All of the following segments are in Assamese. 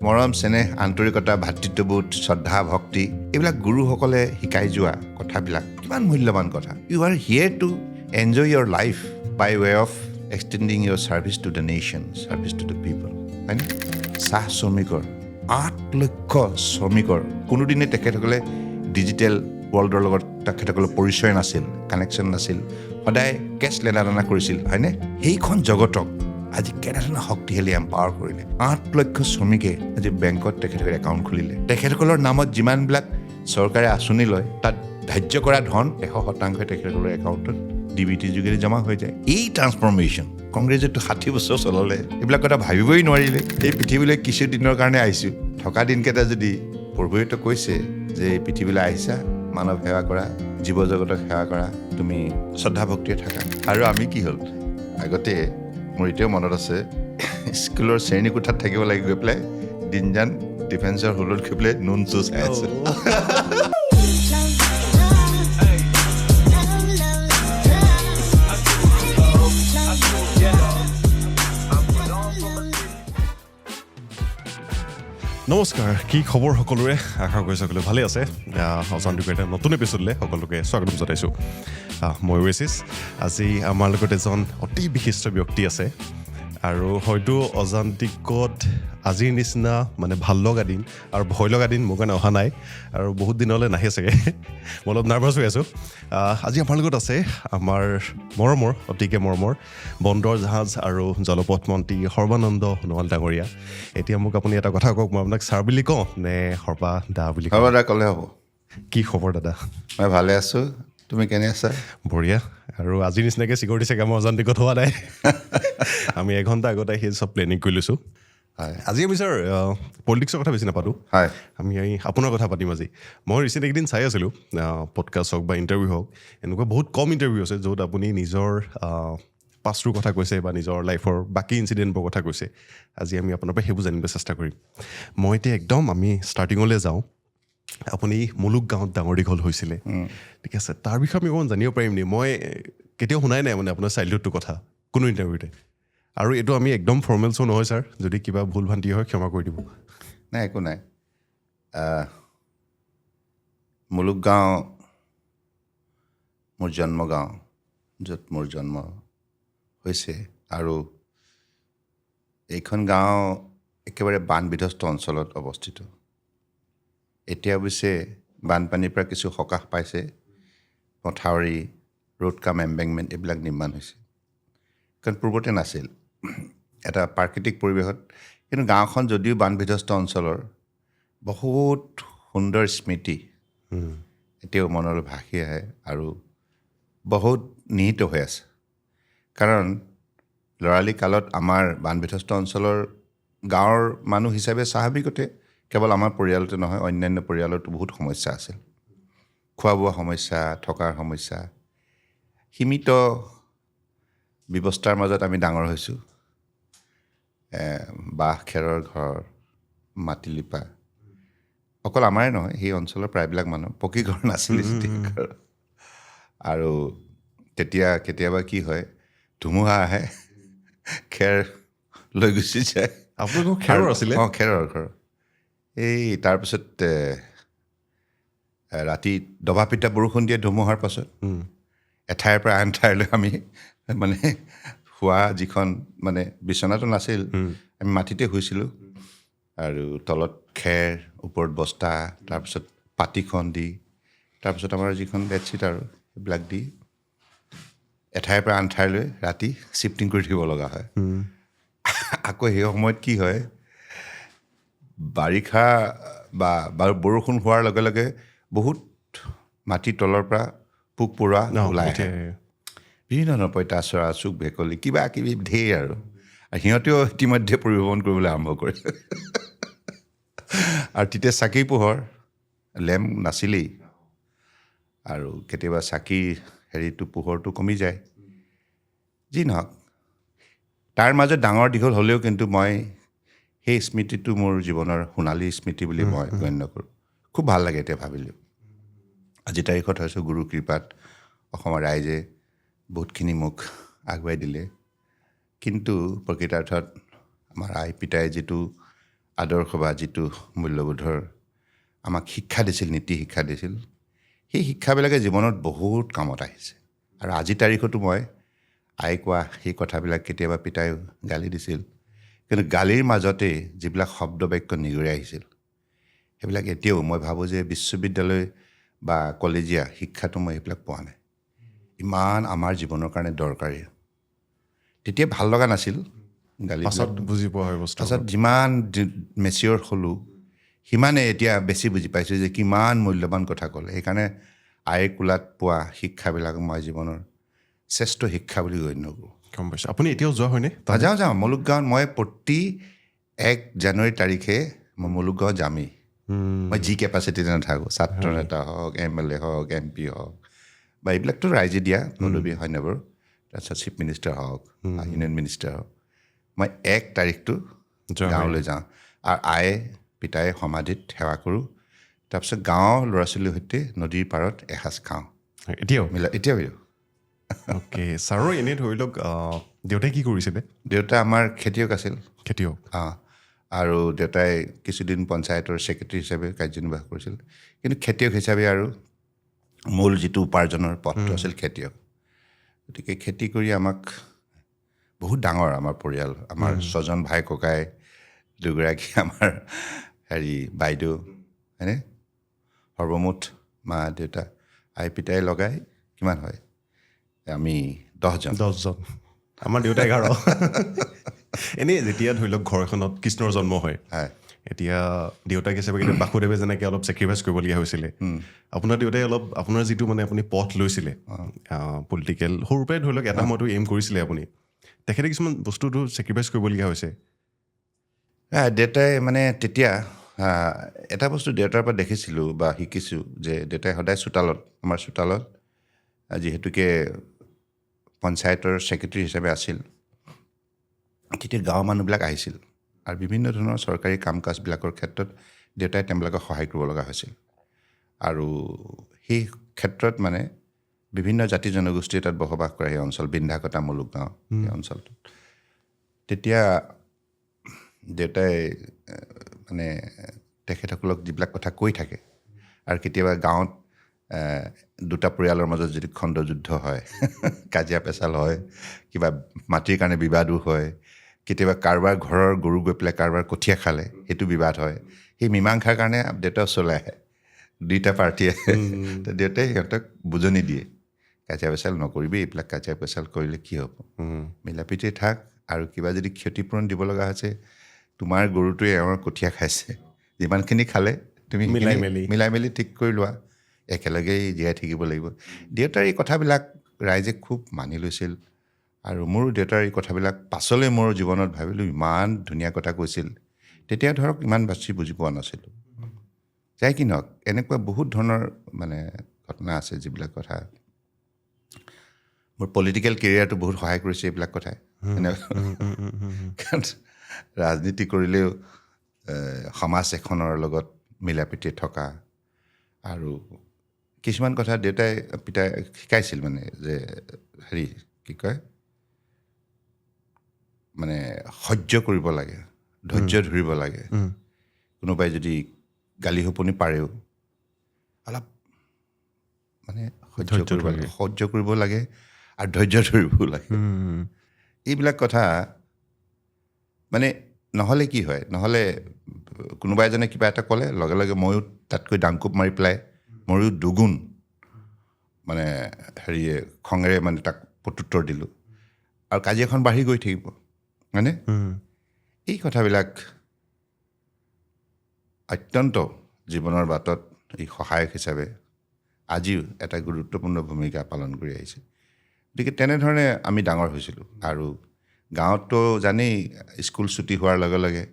মৰম চেনেহ আন্তৰিকতা ভাতৃত্ববোধ শ্ৰদ্ধা ভক্তি এইবিলাক গুৰুসকলে শিকাই যোৱা কথাবিলাক কিমান মূল্যৱান কথা you are here to enjoy your life by way of extending your service to the nation service to the people হয়নে চাহ শ্ৰমিকৰ 8 লক্ষ শ্ৰমিকৰ কোনোদিনে তেখেতসকলে ডিজিটেল ৱৰ্ল্ডৰ লগত তেখেতসকলৰ পৰিচয় নাছিল কানেকশ্যন নাছিল সদায় কেছ লেনাদেনা কৰিছিল হয়নে সেইখন জগতক আজি কেনেধৰণে শক্তিশালী এম্পাৱাৰ কৰিলে 8 লক্ষ শ্ৰমিকে আজি বেংকত তেখেতসকলে একাউণ্ট খুলিলে তেখেতসকলৰ নামত যিমানবিলাক চৰকাৰে আঁচনি লয় তাত ধাৰ্য কৰা ধন 100% তেখেতসকলৰ একাউণ্টত ডিবিটি যোগেদি জমা হৈ যায় এই ট্ৰান্সফৰ্মেশ্যন কংগ্ৰেছেতো 60 বছৰ চলালে এইবিলাক কথা ভাবিবই নোৱাৰিলে এই পৃথিৱীলৈ কিছুদিনৰ কাৰণে আহিছোঁ থকা দিনকেইটা যদি প্ৰভুৱেতো কৈছে যে এই পৃথিৱীলৈ আহিছা মানৱ সেৱা কৰা জীৱ জগতক সেৱা কৰা তুমি শ্ৰদ্ধা ভক্তিয়ে থাকা আৰু আমি কি হ'ল আগতে মোৰ এতিয়াও মনত আছে স্কুলৰ শ্ৰেণী কোঠাত থাকিব লাগি গৈ পেলাই দিনজান ডিফেন্সৰ হলত গৈ পেলাই নুন চুচ চাই আছে নমস্কাৰ কি খবৰ সকলোৰে আশা কৰি সকলোৱে ভালে আছে অজান্তিকৰ এটা নতুন এপিছডলৈ সকলোকে স্বাগতম জনাইছোঁ মই ৱেচিছ আজি আমাৰ লগত এজন অতি বিশিষ্ট ব্যক্তি আছে আৰু হয়তো অজান্তিকত আজিৰ নিচিনা মানে ভাল লগা দিন আৰু ভয় লগা দিন মোৰ কাৰণে অহা নাই আৰু বহুত দিনলৈ নাহে চাগে মই অলপ নাৰ্ভাছ হৈ আছোঁ আজি আমাৰ লগত আছে আমাৰ মৰমৰ অতিকে মৰমৰ বন্দৰ জাহাজ আৰু জলপথ মন্ত্ৰী সৰ্বানন্দ সোণোৱাল ডাঙৰীয়া এতিয়া মোক আপুনি এটা কথা কওক মই আপোনাক ছাৰ বুলি কওঁ নে সৰ্বা দা বুলি হ'ব দা ক'লে হ'ব কি খবৰ দাদা মই ভালে আছোঁ তুমি কেনে আছা বঢ়িয়া আৰু আজিৰ নিচিনাকৈ চিকিউৰিটি চেক আমাৰ অজান্তিকত হোৱা নাই আমি এঘণ্টা আগতে সেই চব প্লেনিং কৰি লৈছোঁ হয় আজি আমি ছাৰ পলিটিক্সৰ কথা বেছি নাপাতোঁ হয় আমি আপোনাৰ কথা পাতিম আজি মই ৰিচেণ্ট একদিন চাই আছিলোঁ পডকাষ্ট হওক বা ইণ্টাৰভিউ হওক এনেকুৱা বহুত কম ইণ্টাৰভিউ আছে য'ত আপুনি নিজৰ পাষ্টটোৰ কথা কৈছে বা নিজৰ লাইফৰ বাকী ইনচিডেণ্টবোৰ কথা কৈছে আজি আমি আপোনাৰ পৰা সেইবোৰ জানিবলৈ চেষ্টা কৰিম মই এতিয়া একদম আমি ষ্টাৰ্টিঙলৈ যাওঁ আপুনি মুলুক গাঁৱত ডাঙৰ দীঘল হৈছিলে ঠিক আছে তাৰ বিষয়ে আমি অকণমান জানিব পাৰিম নি মই কেতিয়াও শুনাই নাই মানে আপোনাৰ চাইল্ডহুডটোৰ কথা কোনো ইণ্টাৰভিউতে আৰু এইটো আমি একদম ফৰ্মেল শ্ব' নহয় ছাৰ যদি কিবা ভুল ভ্ৰান্তি হয় ক্ষমা কৰি দিব নাই একো নাই মুলুক গাঁও মোৰ জন্মগাঁও য'ত মোৰ জন্ম হৈছে আৰু এইখন গাঁও একেবাৰে বানবিধ্বস্ত অঞ্চলত অৱস্থিত এতিয়া অৱশ্যে বানপানীৰ পৰা কিছু সকাহ পাইছে মথাউৰি ৰোড কাম এম্বেংমেণ্ট এইবিলাক নিৰ্মাণ হৈছে কাৰণ পূৰ্বতে নাছিল এটা প্ৰাকৃতিক পৰিৱেশত কিন্তু গাঁওখন যদিও বানবিধ্বস্ত অঞ্চলৰ বহুত সুন্দৰ স্মৃতি এতিয়াও মনলৈ ভাসি আহে আৰু বহুত নিহিত হৈ আছে কাৰণ ল'ৰালি কালত আমাৰ বানবিধ্বস্ত অঞ্চলৰ গাঁৱৰ মানুহ হিচাপে স্বাভাৱিকতে কেৱল আমাৰ পৰিয়ালতে নহয় অন্যান্য পৰিয়ালতো বহুত সমস্যা আছিল খোৱা বোৱা সমস্যা থকাৰ সমস্যা সীমিত ব্যৱস্থাৰ মাজত আমি ডাঙৰ হৈছোঁ বাঁহ খেৰৰ ঘৰ মাটি লিপা অকল আমাৰে নহয় সেই অঞ্চলৰ প্ৰায়বিলাক মানুহ পকী ঘৰ নাছিলে আৰু তেতিয়া কেতিয়াবা কি হয় ধুমুহা আহে খেৰ লৈ গুচি যায় আপোনালোকৰ খেৰৰ আছিলে অঁ খেৰৰ ঘৰ এই তাৰপিছত ৰাতি দবা পিটা বৰষুণ দিয়ে ধুমুহাৰ পাছত এঠাইৰ পৰা আন ঠাইলৈ আমি মানে শোৱা যিখন মানে বিচনাটো নাছিল আমি মাটিতে শুইছিলোঁ আৰু তলত খেৰ ওপৰত বস্তা তাৰপিছত পাতিখন দি তাৰপিছত আমাৰ যিখন বেডশ্বীট আৰু সেইবিলাক দি এঠাইৰ পৰা আন ঠাইলৈ ৰাতি শ্বিফটিং কৰি থাকিব লগা হয় আকৌ সেই সময়ত কি হয় বাৰিষা বা বৰষুণ হোৱাৰ লগে লগে বহুত মাটিৰ তলৰ পৰা পোক পৰুৱা ওলাই আহে বিভিন্ন ধৰণৰ পঁইতাচোৰা চুক ভেকুলী কিবা কিবি ঢেৰ আৰু সিহঁতেও ইতিমধ্যে পৰিভ্ৰমণ কৰিবলৈ আৰম্ভ কৰে আৰু তেতিয়া চাকি পোহৰ লেম্প নাছিলেই আৰু কেতিয়াবা চাকি হেৰিটো পোহৰটো কমি যায় যি নহওক তাৰ মাজত ডাঙৰ দীঘল হ'লেও কিন্তু মই সেই স্মৃতিটো মোৰ জীৱনৰ সোণালী স্মৃতি বুলি মই গণ্য কৰোঁ খুব ভাল লাগে এতিয়া ভাবিলোঁ আজি তাৰিখত হৈছোঁ গুৰু কৃপাত অসমৰ ৰাইজে বহুতখিনি মোক আগুৱাই দিলে কিন্তু প্ৰকৃতাৰ্থত আমাৰ আই পিতাই যিটো আদৰ্শ বা যিটো মূল্যবোধৰ আমাক শিক্ষা দিছিল, নীতি শিক্ষা দিছিল, সেই শিক্ষাবিলাকে জীৱনত বহুত কামত আহিছে। আৰু আজিৰ তাৰিখতো মই আই কোৱা সেই কথাবিলাক কেতিয়াবা পিতাইও গালি দিছিল, কিন্তু গালিৰ মাজতে যিবিলাক শব্দ বাক্য নিগৰি আহিছিল সেইবিলাক এতিয়াও মই ভাবোঁ যে বিশ্ববিদ্যালয় বা কলেজীয়া শিক্ষাটো মই সেইবিলাক পোৱা নাই। ইমান আমাৰ জীৱনৰ কাৰণে দৰকাৰী। তেতিয়া ভাল লগা নাছিল গালিবিলাক, পাছত বুজি পোৱা হয় বস্তু। পাছত যিমান মেচিয়ৰ হ'লোঁ সিমানে এতিয়া বেছি বুজি পাইছোঁ যে কিমান মূল্যৱান কথা ক'লে। সেইকাৰণে আইৰ কোলাত পোৱা শিক্ষাবিলাক মই জীৱনৰ শ্ৰেষ্ঠ শিক্ষা বুলি গণ্য কৰোঁ। গম পাইছোঁ। আপুনি এতিয়াও যোৱা হয়নে? যাওঁ মলুক গাঁৱত মই প্ৰতি 1 জানুৱাৰী তাৰিখে মই মলুক গাঁৱত যামেই। মই যি কেপাচিটিতে নাথাকোঁ, ছাত্ৰ নেতা হওক, MLA হওক, MP হওক, বা এইবিলাকতো ৰাইজে দিয়া পদবী হয় নাই বাৰু, তাৰপিছত চিফ মিনিষ্টাৰ হওক, ইউনিয়ন মিনিষ্টাৰ হওক, মই 1 তাৰিখটো গাঁৱলৈ যাওঁ আৰু আয়ে পিতাই সমাধিত সেৱা কৰোঁ। তাৰপিছত গাঁৱৰ ল'ৰা ছোৱালীৰ সৈতে নদীৰ পাৰত এসাঁজ খাওঁ। এতিয়াও? এতিয়াও অ'কে। ছাৰৰ এনেই ধৰি লওক দেউতাই কি কৰিছিলে? দেউতা আমাৰ খেতিয়ক আছিল। খেতিয়ক? আৰু দেউতাই কিছুদিন পঞ্চায়তৰ ছেক্ৰেটেৰী হিচাপে কাৰ্যনিৰ্বাহ কৰিছিল, কিন্তু খেতিয়ক হিচাপে আৰু মূল যিটো উপাৰ্জনৰ পথটো আছিল খেতিয়ক। গতিকে খেতি কৰি আমাক বহুত ডাঙৰ আমাৰ পৰিয়াল, আমাৰ 6জন ভাই ককাই, 2গৰাকী আমাৰ বাইদেউ, হয়নে, সৰ্বমুঠ মা দেউতা আই পিতাই লগাই কিমান হয়, আমি 10জন। আমাৰ দেউতা 11। এনেই যেতিয়া ধৰি লওক ঘৰ এখনত কৃষ্ণৰ জন্ম হয়, এতিয়া দেউতাক হিচাপে কিন্তু বাসুদেৱে যেনেকৈ অলপ ছেক্ৰিফাইচ কৰিবলগীয়া হৈছিলে, আপোনাৰ দেউতাই অলপ আপোনাৰ যিটো মানে আপুনি পথ লৈছিলে পলিটিকেল, সৰুৰ পৰাই ধৰি লওক এটা সময়তো এইম কৰিছিলে আপুনি, তেখেতে কিছুমান বস্তুটো ছেক্ৰিফাইচ কৰিবলগীয়া হৈছে। দেউতাই মানে তেতিয়া এটা বস্তু দেউতাৰ পৰা দেখিছিলোঁ বা শিকিছোঁ যে দেউতাই সদায় আমাৰ চোতালত যিহেতুকে পঞ্চায়তৰ ছেক্ৰেটেৰী হিচাপে আছিল, তেতিয়া গাঁৱৰ মানুহবিলাক আহিছিল আৰু বিভিন্ন ধৰণৰ চৰকাৰী কাম কাজবিলাকৰ ক্ষেত্ৰত দেউতাই তেওঁলোকক সহায় কৰিব লগা হৈছিল। আৰু সেই ক্ষেত্ৰত মানে বিভিন্ন জাতি জনগোষ্ঠীয়ে তাত বসবাস কৰা সেই অঞ্চল, বিন্ধ্যাকটা মলুক গাঁও, সেই অঞ্চলটোত তেতিয়া দেউতাই মানে তেখেতসকলক যিবিলাক কথা কৈ থাকে, আৰু কেতিয়াবা গাঁৱত 2টা পৰিয়ালৰ মাজত যদি খণ্ডযুদ্ধ হয়, কাজিয়া পেচাল হয়, কিবা মাটিৰ কাৰণে বিবাদো হয়, কেতিয়াবা কাৰোবাৰ ঘৰৰ গৰু গৈ পেলাই কাৰোবাৰ কঠীয়া খালে সেইটো বিবাদ হয়, সেই মীমাংসাৰ কাৰণে দেউতা ওচৰলৈ আহে, 2টা পাৰ্টীয়ে। দেউতাই সিহঁতক বুজনি দিয়ে, কাজিয়া পেচাল নকৰিবি, এইবিলাক কাজিয়া পেচাল কৰিলে কি হ'ব, মিলাপ্ৰীতি থাক, আৰু কিবা যদি ক্ষতিপূৰণ দিব লগা হৈছে, তোমাৰ গৰুটোৱে এওঁৰ কঠীয়া খাইছে, যিমানখিনি খালে তুমি মিলাই মেলি ঠিক কৰি লোৱা, একেলগেই জীয়াই থাকিব লাগিব। দেউতাৰ এই কথাবিলাক ৰাইজে খুব মানি লৈছিল। আৰু মোৰ দেউতাৰ এই কথাবিলাক পাছলৈ মোৰ জীৱনত ভাবিলোঁ ইমান ধুনীয়া কথা কৈছিল, তেতিয়া ধৰক ইমান বাছি বুজি পোৱা নাছিলোঁ। যাই কি নহওক, এনেকুৱা বহুত ধৰণৰ মানে ঘটনা আছে যিবিলাক কথা মোৰ পলিটিকেল কেৰিয়াৰটো বহুত সহায় কৰিছে। এইবিলাক কথাই কাৰণ ৰাজনীতি কৰিলেও সমাজ এখনৰ লগত মিলাপ্ৰীতি থকা, আৰু কিছুমান কথা দেউতাই পিতাই শিকাইছিল, মানে যে কি কয়, মানে সহ্য কৰিব লাগে, ধৈৰ্য ধৰিব লাগে, কোনোবাই যদি গালি শপনি পাৰেও অলপ মানে সহ্য কৰিব লাগে আৰু ধৈৰ্য ধৰিব লাগে। এইবিলাক কথা মানে নহ'লে কি হয়, নহ'লে কোনোবা এজনে কিবা এটা ক'লে লগে লগে ময়ো তাতকৈ ডাংকোপ মাৰি পেলাই ময়ো দুগুণ মানে খঙেৰে মানে তাক প্ৰত্যুত্তৰ দিলোঁ, আৰু কাজিয়াখন বাঢ়ি গৈ থাকিব, হয়নে? এই কথাবিলাক অত্যন্ত জীৱনৰ বাটত এই সহায়ক হিচাপে আজিও এটা গুৰুত্বপূৰ্ণ ভূমিকা পালন কৰি আহিছে। গতিকে তেনেধৰণে আমি ডাঙৰ হৈছিলোঁ। আৰু গাঁৱততো জানেই, স্কুল ছুটি হোৱাৰ লগে লগে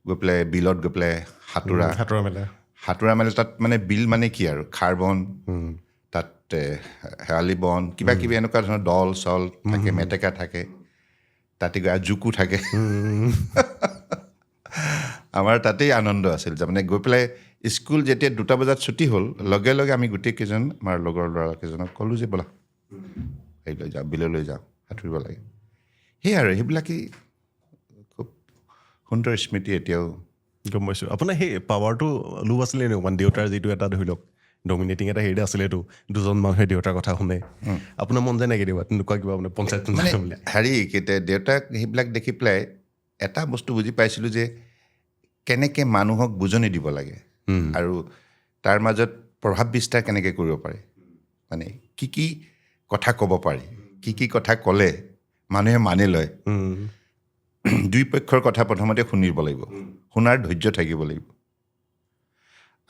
গৈ পেলাই বিলত গৈ পেলাই সাঁতোৰা মেলা। তাত মানে বিল মানে কি আৰু খাৰ বন, তাত শেৱালি বন, কিবা কিবি এনেকুৱা ধৰণৰ দল চল থাকে, মেটেকা থাকে, তাতে গৈ জোকো থাকে। আমাৰ তাতেই আনন্দ আছিল। তাৰমানে গৈ পেলাই স্কুল যেতিয়া 2টা বজাত ছুটি হ'ল, লগে লগে আমি গোটেইকেইজন আমাৰ লগৰ ল'ৰাকেইজনক ক'লোঁ যে ব'লা হেৰিলৈ যাওঁ, বিললৈ যাওঁ, সাঁতুৰিব লাগে। সেইবিলাকেই খুব সুন্দৰ স্মৃতি এতিয়াও গম পাইছোঁ আপোনাৰ সেই পাৱাৰটো লোভ আছিলে নে অকণমান দেউতাৰ যিটো এটা ধৰি লওক ডমিনেটিং এটা হেৰি আছিলেতো দুজন মানুহে দেউতাৰ কথা শুনে আপোনাৰ মন যায় নাই কেতিয়াবা তেনেকুৱা কিবা মানে পঞ্চায়ত মানে বুলি দেউতাক সেইবিলাক দেখি পেলাই এটা বস্তু বুজি পাইছিলোঁ যে কেনেকৈ মানুহক বুজনি দিব লাগে আৰু তাৰ মাজত প্ৰভাৱ বিস্তাৰ কেনেকৈ কৰিব পাৰে মানে কি কথা ক'ব পাৰি কি কথা ক'লে মানুহে মানি লয় দুই পক্ষৰ কথা প্ৰথমতে শুনিব লাগিব শুনাৰ ধৈৰ্য থাকিব লাগিব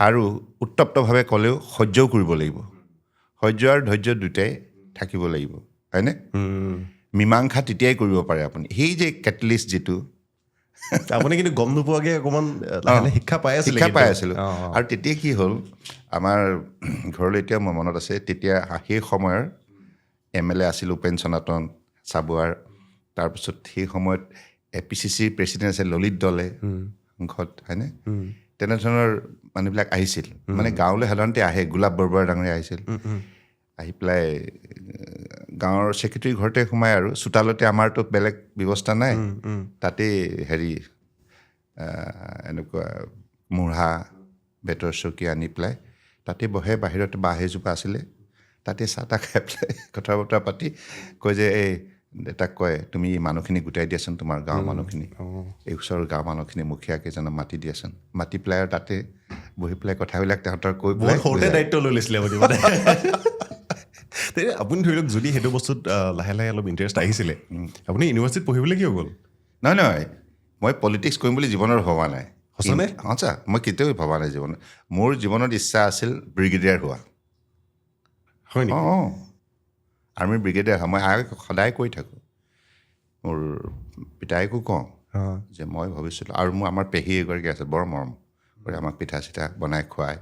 আৰু উত্তপ্তভাৱে ক'লেও সহ্যও কৰিব লাগিব সহ্য আৰু ধৈৰ্য দুটাই থাকিব লাগিব হয়নে মীমাংসা তেতিয়াই কৰিব পাৰে আপুনি সেই যে কেটলিষ্ট যিটো আপুনি কিন্তু গম নোপোৱাকৈ অকণমান শিক্ষা পাই আছিলোঁ আৰু তেতিয়া কি হ'ল আমাৰ ঘৰলৈ এতিয়া মোৰ মনত আছে তেতিয়া সেই সময়ৰ MLA আছিল উপেন সনাতন চাবুৱাৰ তাৰপিছত সেই সময়ত APCCৰ প্ৰেচিডেণ্ট আছিল ললিত দলে সংসদ হয়নে তেনেধৰণৰ মানুহবিলাক আহিছিল মানে গাঁৱলৈ সাধাৰণতে আহে গোলাপ বৰবৰা ডাঙৰীয়া আহিছিল আহি পেলাই গাঁৱৰ ছেক্ৰেটেৰী ঘৰতে সোমায় আৰু চোতালতে আমাৰতো বেলেগ ব্যৱস্থা নাই তাতেই হেৰি এনেকুৱা মুঢ়া বেতৰ চকী আনি পেলাই তাতে বহে বাহিৰতে বাঁহ এজোপা আছিলে তাতে চাহ তাহ খাই পেলাই কথা বতৰা পাতি কয় যে এই দেউতাক কয় তুমি মানুহখিনি গোটাই দিয়াচোন তোমাৰ গাঁৱৰ মানুহখিনি এই ওচৰৰ গাঁৱৰ মানুহখিনি মুখীয়া কেইজনক মাতি দিয়াচোন মাতি পেলাই আৰু তাতে বহি পেলাই কথাবিলাক তেহঁতৰ কৈ পেলাই সৰুতে দায়িত্ব লৈ লৈছিলে আপুনি ধৰি লওক যদি সেইটো বস্তুত লাহে লাহে অলপ ইণ্টাৰেষ্ট আহিছিলে আপুনি ইউনিভাৰ্চিটিত পঢ়িবলৈ কিয় গ'ল নহয় মই পলিটিক্স কৰিম বুলি জীৱনত ভবা নাই সঁচানে সঁচা মই কেতিয়াও ভবা নাই জীৱনত মোৰ জীৱনত ইচ্ছা আছিল ব্ৰিগেডিয়াৰ হোৱা হয় নেকি আৰ্মিৰ ব্ৰিগেডিয়াৰ হোৱা মই সদায় কৈ থাকোঁ মোৰ পিতাইকো কওঁ যে মই ভাবিছিলোঁ আৰু আমাৰ পেহী এগৰাকী আছে বৰ মৰম কৰে আমাক পিঠা চিঠা বনাই খুৱায়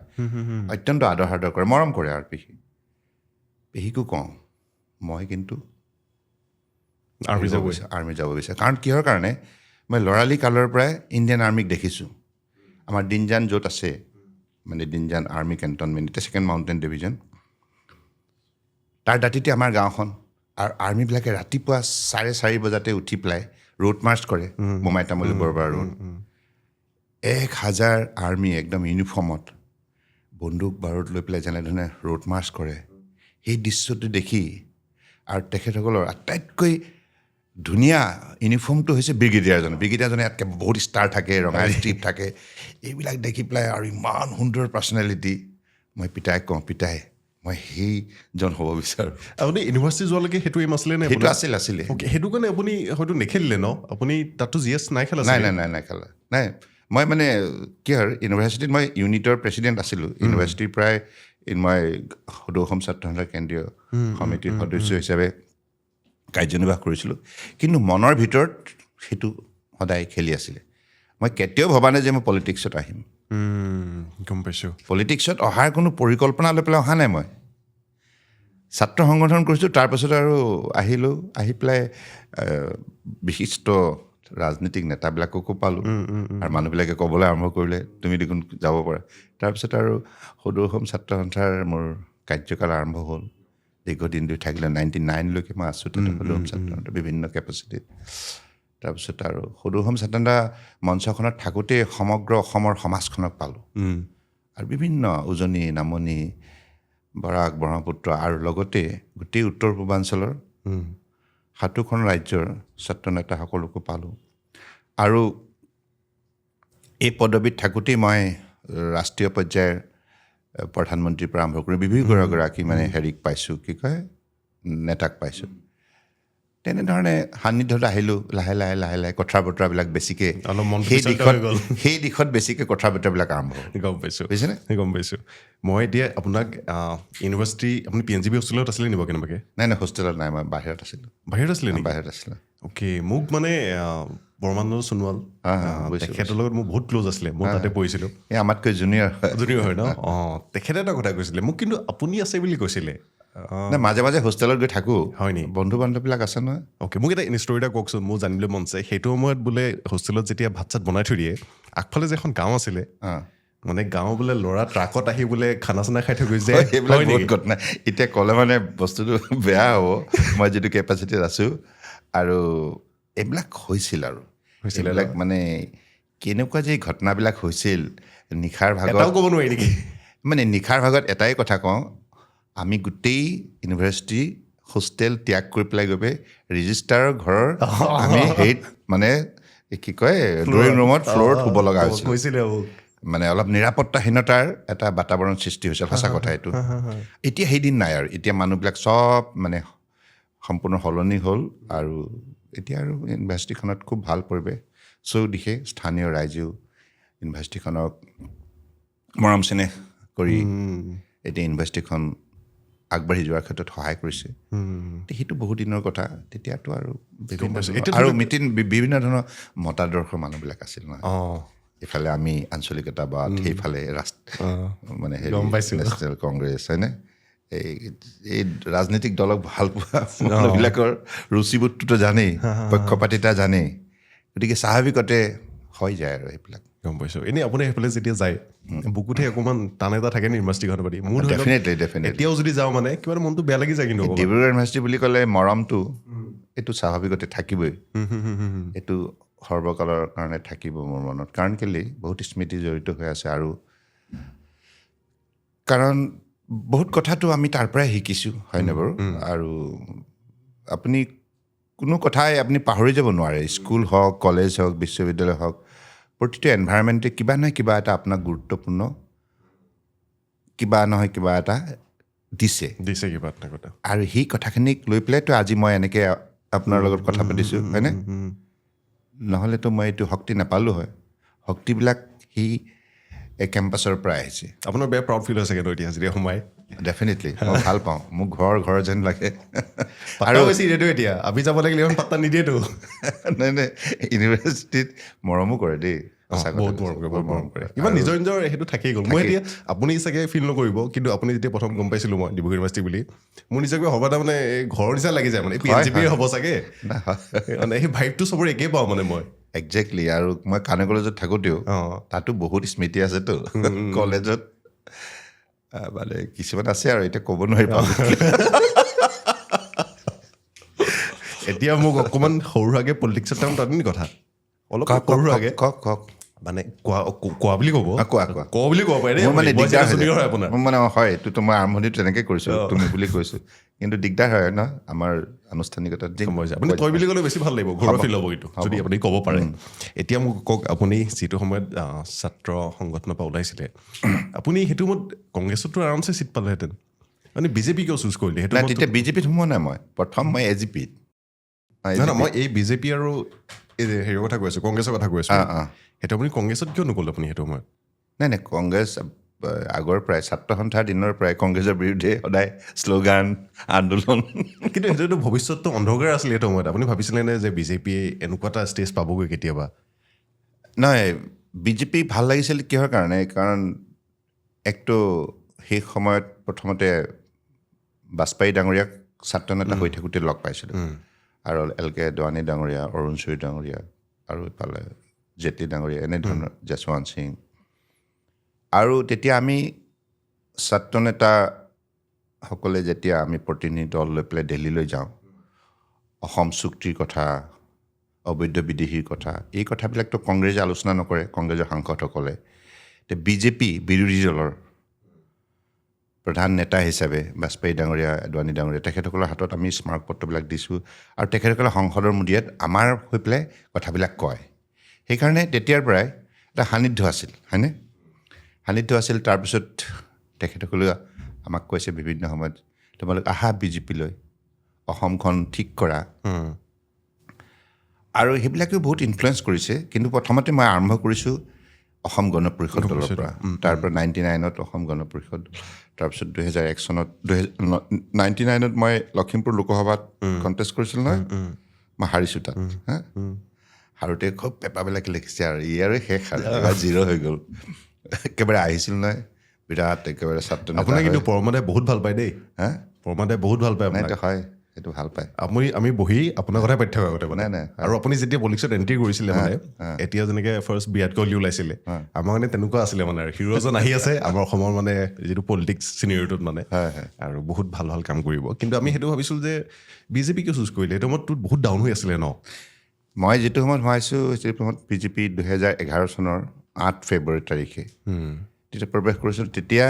অত্যন্ত আদৰ সাদৰ কৰে মৰম কৰে আৰু পেহীকো কওঁ মই কিন্তু আৰ্মি যাব বিচাৰোঁ কাৰণ কিহৰ কাৰণে মই ল'ৰালি কালৰ পৰাই ইণ্ডিয়ান আৰ্মিক দেখিছোঁ আমাৰ দিনজান য'ত আছে মানে দিনজান আৰ্মি কেণ্টনমেণ্ট এতিয়া 2nd মাউণ্টেইন ডিভিজন তাৰ দাঁতিতে আমাৰ গাঁওখন আৰু আৰ্মিবিলাকে ৰাতিপুৱা 4:30 বজাতে উঠি পেলাই ৰোড মাৰ্চ কৰে মোমাই তামুলী বৰবৰা ৰোড 1000 আৰ্মি একদম ইউনিফৰ্মত বন্দুক বাৰুদ লৈ পেলাই যেনেধৰণে ৰোড মাৰ্চ কৰে সেই দৃশ্যটো দেখি আৰু তেখেতসকলৰ আটাইতকৈ ধুনীয়া ইউনিফৰ্মটো হৈছে ব্ৰিগেডিয়াৰজনে ইয়াতকৈ বহুত ষ্টাৰ থাকে ৰঙা ষ্ট্ৰিপ থাকে এইবিলাক দেখি পেলাই আৰু ইমান সুন্দৰ পাৰ্চনেলিটি মই পিতাইক কওঁ পিতাই মই সেইজন হ'ব বিচাৰোঁ আপুনি ইউনিভাৰ্চিটি যোৱালৈকে সেইটো এম আছিলে নে সেইটো আছিলে সেইটো কাৰণে আপুনি হয়তো নেখেলিলে ন আপুনি তাতো GS নাই খেলা নাই খেলা নাই মই মানে কি আৰু ইউনিভাৰ্চিটিত মই ইউনিটৰ প্ৰেচিডেণ্ট আছিলোঁ ইউনিভাৰ্চিটিৰ পৰাই মই সদৌ অসম ছাত্ৰ সন্থাৰ কেন্দ্ৰীয় সমিতিৰ সদস্য হিচাপে কাৰ্যনিৰ্বাহ কৰিছিলোঁ কিন্তু মনৰ ভিতৰত সেইটো সদায় খেলি আছিলে মই কেতিয়াও ভবা নাই যে মই পলিটিক্সত আহিম গম পাইছোঁ পলিটিক্সত অহাৰ কোনো পৰিকল্পনা লৈ পেলাই অহা নাই মই ছাত্ৰ সংগঠন কৰিছোঁ তাৰপাছত আৰু আহিলোঁ আহি পেলাই বিশিষ্ট ৰাজনীতিক নেতাবিলাককো পালোঁ আৰু মানুহবিলাকে ক'বলৈ আৰম্ভ কৰিলে তুমি দেখোন যাব পাৰা তাৰপিছত আৰু সদৌ অসম ছাত্ৰ সন্থাৰ মোৰ কাৰ্যকাল আৰম্ভ হ'ল দীৰ্ঘদিন ধৰি থাকিলে 99লৈকে মই আছোঁ তাতে সদৌ অসম ছাত্ৰ সন্থা বিভিন্ন কেপাচিটিত তাৰপিছত আৰু সদৌ অসম ছাত্ৰ সন্থা মঞ্চখনত থাকোঁতেই সমগ্ৰ অসমৰ সমাজখনক পালোঁ আৰু বিভিন্ন উজনি নামনি বৰাক ব্ৰহ্মপুত্ৰ আৰু লগতে গোটেই উত্তৰ পূৰ্বাঞ্চলৰ 7খন ৰাজ্যৰ ছাত্ৰ নেতাসকলকো পালোঁ আৰু এই পদবীত থাকোঁতেই মই ৰাষ্ট্ৰীয় পৰ্যায়ৰ প্ৰধানমন্ত্ৰীৰ পৰা আৰম্ভ কৰি বিভিন্নগৰাকী মানে হেৰিক পাইছোঁ কি কয় নেতাক পাইছোঁ তেনেধৰণে সান্নিধ্যত আহিলোঁ লাহে লাহে কথা বতৰাবিলাক বেছিকৈ সেই দিশত বেছিকৈ কথা বতৰাবিলাক আৰম্ভ হ'ল গম পাইছোঁ বুজিছেনে গম পাইছোঁ মই এতিয়া আপোনাক ইউনিভাৰ্চিটি আপুনি PNGB হোষ্টেলত আছিলে নিব কেনেবাকৈ নাই হোষ্টেলত নাই মই বাহিৰত আছিলোঁ বাহিৰত আছিলোঁ অ'কে মোক মানে বৰ্মানন্দ সোণোৱাল তেখেতৰ লগত মোৰ বহুত ক্ল'জ আছিলে মই তাতে পঢ়িছিলোঁ এই আমাতকৈ জুনিয়ৰ হয় ন তেখেতে এটা কথা কৈছিলে মোক কিন্তু আপুনি আছে বুলি কৈছিলে মাজে মাজে হোষ্টেলত গৈ থাকোঁ হয় নি বন্ধু বান্ধৱবিলাক আছে নহয় অ'কে মোক এটা ষ্টৰি এটা কওকচোন মোৰ জানিবলৈ মন আছে সেইটো সময়ত বোলে হোষ্টেলত যেতিয়া ভাত চাত বনাই থৈ দিয়ে আগফালে যে এখন গাঁও আছিলে মানে গাঁও বোলে ল'ৰা ট্ৰাকত আহি বোলে খানা চানা খাই থৈ গৈছে সেইবিলাক বহুত ঘটনা এতিয়া ক'লে মানে বস্তুটো বেয়া হ'ব মই যিটো কেপাচিটিত আছোঁ আৰু এইবিলাক হৈছিল আৰু এইবিলাক মানে কেনেকুৱা যে ঘটনাবিলাক হৈছিল নিশাৰ ভাগত এটাও ক'ব নোৱাৰি নেকি মানে নিশাৰ ভাগত এটাই কথা কওঁ আমি গোটেই ইউনিভাৰ্চিটি হোষ্টেল ত্যাগ কৰি পেলাই গৈ পেলাই ৰেজিষ্ট্ৰাৰৰ ঘৰৰ আমি হেৰিত মানে কি কয় ড্ৰয়িং ৰুমত ফ্ল'ৰত শুব লগা হৈছিল কৈছিলে মানে অলপ নিৰাপত্তাহীনতাৰ এটা বাতাবৰণ সৃষ্টি হৈছিল সঁচা কথা এইটো এতিয়া সেইদিন নাই আৰু এতিয়া মানুহবিলাক চব মানে সম্পূৰ্ণ সলনি হ'ল আৰু এতিয়া আৰু ইউনিভাৰ্চিটিখনত খুব ভাল পৰিৱেশ চৌদিশে স্থানীয় ৰাইজেও ইউনিভাৰ্চিটিখনক মৰম চেনেহ কৰি এতিয়া ইউনিভাৰ্চিটিখন আগবাঢ়ি যোৱাৰ ক্ষেত্ৰত সহায় কৰিছে সেইটো বহুত দিনৰ কথা তেতিয়াতো আৰু বিভিন্ন ধৰণৰ মতাদৰ্শৰ মানুহবিলাক আছিল নহয় ইফালে আমি আঞ্চলিকতাবাদ সেইফালে মানে নেশ্যনেল কংগ্ৰেছ হয়নে এই ৰাজনৈতিক দলক ভাল পোৱা মানুহবিলাকৰ ৰুচিবোধটোতো জানেই পক্ষপাতিতা জানেই গতিকে স্বাভাৱিকতে হৈ যায় আৰু সেইবিলাক গম পাইছোঁ এনেই আপুনি সেইফালে যেতিয়া যায় বুকুতে অকণমান টান এটা থাকে নি ইউনিভাৰ্চিটিখনৰ প্ৰতি মোৰ ডেফিনেটলি এতিয়াও যদি যাওঁ মানে কিবা এটা মনটো বেয়া লাগি যায় কিন্তু ডিব্ৰুগড় ইউনিভাৰ্চিটি বুলি ক'লে মৰমটো এইটো স্বাভাৱিকতে থাকিবই এইটো সৰ্বকালৰ কাৰণে থাকিব মোৰ মনত কাৰণ কেলেই বহুত স্মৃতি জড়িত হৈ আছে আৰু কাৰণ বহুত কথাটো আমি তাৰ পৰাই শিকিছোঁ হয়নে বাৰু আৰু আপুনি কোনো কথাই আপুনি পাহৰি যাব নোৱাৰে স্কুল হওক কলেজ হওক বিশ্ববিদ্যালয় হওক প্ৰতিটো এনভাইৰমেণ্টে কিবা নহয় কিবা এটা আপোনাক গুৰুত্বপূৰ্ণ কিবা নহয় কিবা এটা দিছে কিবা এটা কথা আৰু সেই কথাখিনিক লৈ পেলাইতো আজি মই এনেকৈ আপোনাৰ লগত কথা পাতিছোঁ হয়নে নহ'লেতো মই এইটো শক্তি নাপালোঁ হয় শক্তিবিলাক সেই কেম্পাছৰ পৰা আহিছে আপোনাৰ বেয়া প্ৰাউড ফিল হৈছে কিন্তু এতিয়া যেতিয়া সোমাই ডেফিনেটলি মই ভাল পাওঁ মোক ঘৰ যেন লাগে আৰু বেছি ৰেডিঅ' এতিয়া আমি যাব লাগিলে ইমান পাত্তা নিদিয়েতো নাই ইউনিভাৰ্চিটিত মৰমো কৰে দেই বহুত মৰম কৰে ইমান নিজৰ সেইটো থাকেই গ'ল মই এতিয়া আপুনি চাগে ফিল নকৰিব কিন্তু আপুনি যেতিয়া প্ৰথম গম পাইছিলোঁ মই ডিব্ৰুগড় ইউনিভাৰ্চিটি বুলি মোৰ নিজকে হ'ব এটা মানে ঘৰৰ নিচিনা লাগি যায় মানে PNGP হ'ব চাগে মানে সেই ভাইবটো চবৰে একেই পাওঁ মানে মই একজেক্টলি আৰু মই কানে কলেজত থাকোঁতেও তাতো বহুত স্মৃতি আছেতো কলেজত মানে কিছুমান আছে আৰু এতিয়া ক'ব নোৱাৰি এতিয়া মোক অকণমান সৰু সুৰাকৈ পলিটিক্সৰ টাইম তাতে নি কথা অলপ সৰু সুৰাকৈ কওক মানে কোৱা বুলি ক'ব কোৱা বুলি ক'ব পাৰে মোৰ মানে দিগদাৰ হয় আপোনাৰ মোৰ মানে হয় এইটোতো মই আৰম্ভণিত তেনেকৈ কৰিছোঁ তুমি বুলি কৈছোঁ কিন্তু দিগদাৰ হয় ন আমাৰ আনুষ্ঠানিকতাত আপুনি কয় বুলি ক'লে বেছি ভাল লাগিব ঘৰুৱা ফিল হ'ব এইটো যদি আপুনি ক'ব পাৰে এতিয়া মোক কওক আপুনি যিটো সময়ত ছাত্ৰ সংগঠনৰ পৰা ওলাইছিলে আপুনি সেইটো সময়ত কংগ্ৰেছতো আৰামছে চিট পালেহেঁতেন মানে বিজেপি কিয় চুজ কৰিলে সেইটো তেতিয়া বিজেপিত সোমোৱা নাই মই প্ৰথম মই AGPত মই এই বিজেপি আৰু হেৰিৰ কথা কৈ আছোঁ কংগ্ৰেছৰ কথা কৈ আছোঁ সেইটো আপুনি কংগ্ৰেছত কিয় নগ'লে আপুনি সেইটো সময়ত নাই কংগ্ৰেছ আগৰ পৰাই ছাত্ৰ সন্থাৰ দিনৰ পৰাই কংগ্ৰেছৰ বিৰুদ্ধে সদায় শ্লোগান আন্দোলন কিন্তু সেইটোতো ভৱিষ্যতটো অন্ধকাৰ আছিলে সেইটো সময়ত আপুনি ভাবিছিলেনে যে বিজেপিয়ে এনেকুৱা এটা ষ্টেজ পাবগৈ কেতিয়াবা নহয় বিজেপি ভাল লাগিছিল কিহৰ কাৰণে কাৰণ একটো সেই সময়ত প্ৰথমতে বাজপেয়ী ডাঙৰীয়াক ছাত্ৰ নেতা হৈ থাকোঁতে লগ পাইছিলোঁ আৰু LK আদৱানী ডাঙৰীয়া অৰুণ চৌধুৰী ডাঙৰীয়া আৰু ইফালে জেটলী ডাঙৰীয়া এনেধৰণৰ যশৱন্ত সিং আৰু তেতিয়া আমি ছাত্ৰ নেতাসকলে যেতিয়া আমি প্ৰতিনিধি দল লৈ পেলাই দিল্লীলৈ যাওঁ অসম চুক্তিৰ কথা অবৈধ বিদেশীৰ কথা এই কথাবিলাকতো কংগ্ৰেছে আলোচনা নকৰে কংগ্ৰেছৰ সাংসদসকলে বিজেপি বিৰোধী দলৰ প্ৰধান নেতা হিচাপে বাজপেয়ী ডাঙৰীয়া আদৱানী ডাঙৰীয়া তেখেতসকলৰ হাতত আমি স্মাৰকপত্ৰবিলাক দিছোঁ আৰু তেখেতসকলে সংসদৰ মুডিয়াত আমাৰ হৈ পেলাই কথাবিলাক কয় সেইকাৰণে তেতিয়াৰ পৰাই এটা সান্নিধ্য আছিল হয়নে সান্নিধ্য আছিল তাৰপিছত তেখেতসকলে আমাক কৈছে বিভিন্ন সময়ত তোমালোক আহা বিজেপিলৈ অসমখন ঠিক কৰা আৰু সেইবিলাকেও বহুত ইনফ্লুৱেঞ্চ কৰিছে কিন্তু প্ৰথমতে মই আৰম্ভ কৰিছোঁ অসম গণ পৰিষদ দলৰ পৰা তাৰপৰা 99ত অসম গণ পৰিষদ তাৰপিছত 2001 চনত 99ত মই লখিমপুৰ লোকসভাত কণ্টেষ্ট কৰিছিলোঁ নহয় মই হাৰিছোঁ তাত হাৰোঁতে খুব পেপাৰবিলাক লিখিছে আৰু ই আৰু শেষ আৰু জিৰ' হৈ গ'ল একেবাৰে আহিছিল নহয় বিৰাট একেবাৰে ছাত্ৰ আপোনাক কিন্তু পৰমাদাই বহুত ভাল পায় দেই পৰমাদাই বহুত ভাল পায় আপোনাক হয় সেইটো ভাল পায় আমি বহি আপোনাৰ কথাই পাতি থাকোঁ আগতে মানে নাই আৰু আপুনি যেতিয়া পলিটিক্সত এণ্ট্ৰি কৰিছিলে মানে এতিয়া যেনেকৈ ফাৰ্ষ্ট বিৰাট কোহলি ওলাইছিলে আমাৰ মানে তেনেকুৱা আছিলে মানে আৰু হিৰোজন আহি আছে আমাৰ অসমৰ মানে যিটো পলিটিক্স চিনিয়ৰিটোত মানে আৰু বহুত ভাল ভাল কাম কৰিব কিন্তু আমি সেইটো ভাবিছিলোঁ যে বিজেপি কিয় চুজ কৰিলে সেইটো সময়ত বহুত ডাউন হৈ আছিলে ন মই যিটো সময়ত সোমাইছোঁ সেইটো সময়ত বিজেপি 2011 চনৰ 8 ফেব্ৰুৱাৰী তাৰিখে তেতিয়া প্ৰৱেশ কৰিছিলোঁ। তেতিয়া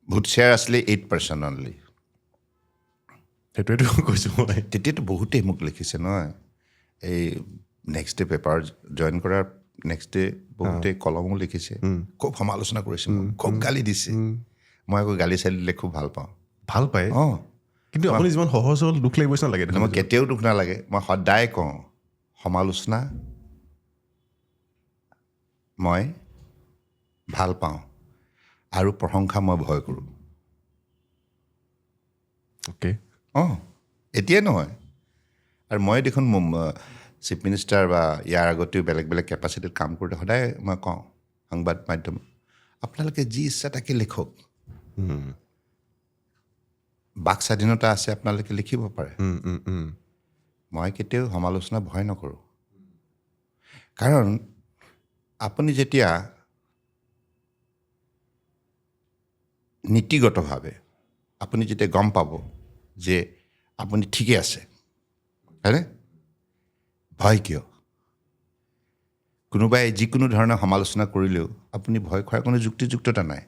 ভোট শ্বেয়াৰ আছিলে 8% অনলি। সেইটোৱেতো কৈছোঁ মই। তেতিয়াতো বহুতেই মোক লিখিছে নহয়, এই নেক্সট ডে পেপাৰ জইন কৰাৰ নেক্সট ডে বহুতেই কলমো লিখিছে, খুব সমালোচনা কৰিছে, মোক খুব গালি দিছে। মই আকৌ গালি চালি দিলে খুব ভাল পাওঁ। ভাল পায়, অঁ, কিন্তু আপুনি যিমান সহজ হ'ল দুখ লাগিব নালাগে। মই কেতিয়াও দুখ নালাগে। মই সদায় কওঁ সমালোচনা মই ভাল পাওঁ আৰু প্ৰশংসা মই ভয় কৰোঁ। অ'কে, অঁ, এতিয়াই নহয়। আৰু মই দেখোন চিফ মিনিষ্টাৰ বা ইয়াৰ আগতেও বেলেগ বেলেগ কেপাচিটিত কাম কৰোঁতে সদায় মই কওঁ সংবাদ মাধ্যম, আপোনালোকে যি ইচ্ছা তাকে লিখক, বাক স্বাধীনতা আছে, আপোনালোকে লিখিব পাৰে। মই কেতিয়াও সমালোচনা ভয় নকৰোঁ। কাৰণ আপুনি যেতিয়া নীতিগতভাৱে আপুনি যেতিয়া গম পাব যে আপুনি ঠিকে আছে, হয়নে? ভয় কিয়? কোনোবাই যিকোনো ধৰণৰ সমালোচনা কৰিলেও আপুনি ভয় খোৱাৰ কোনো যুক্তিযুক্ততা নাই।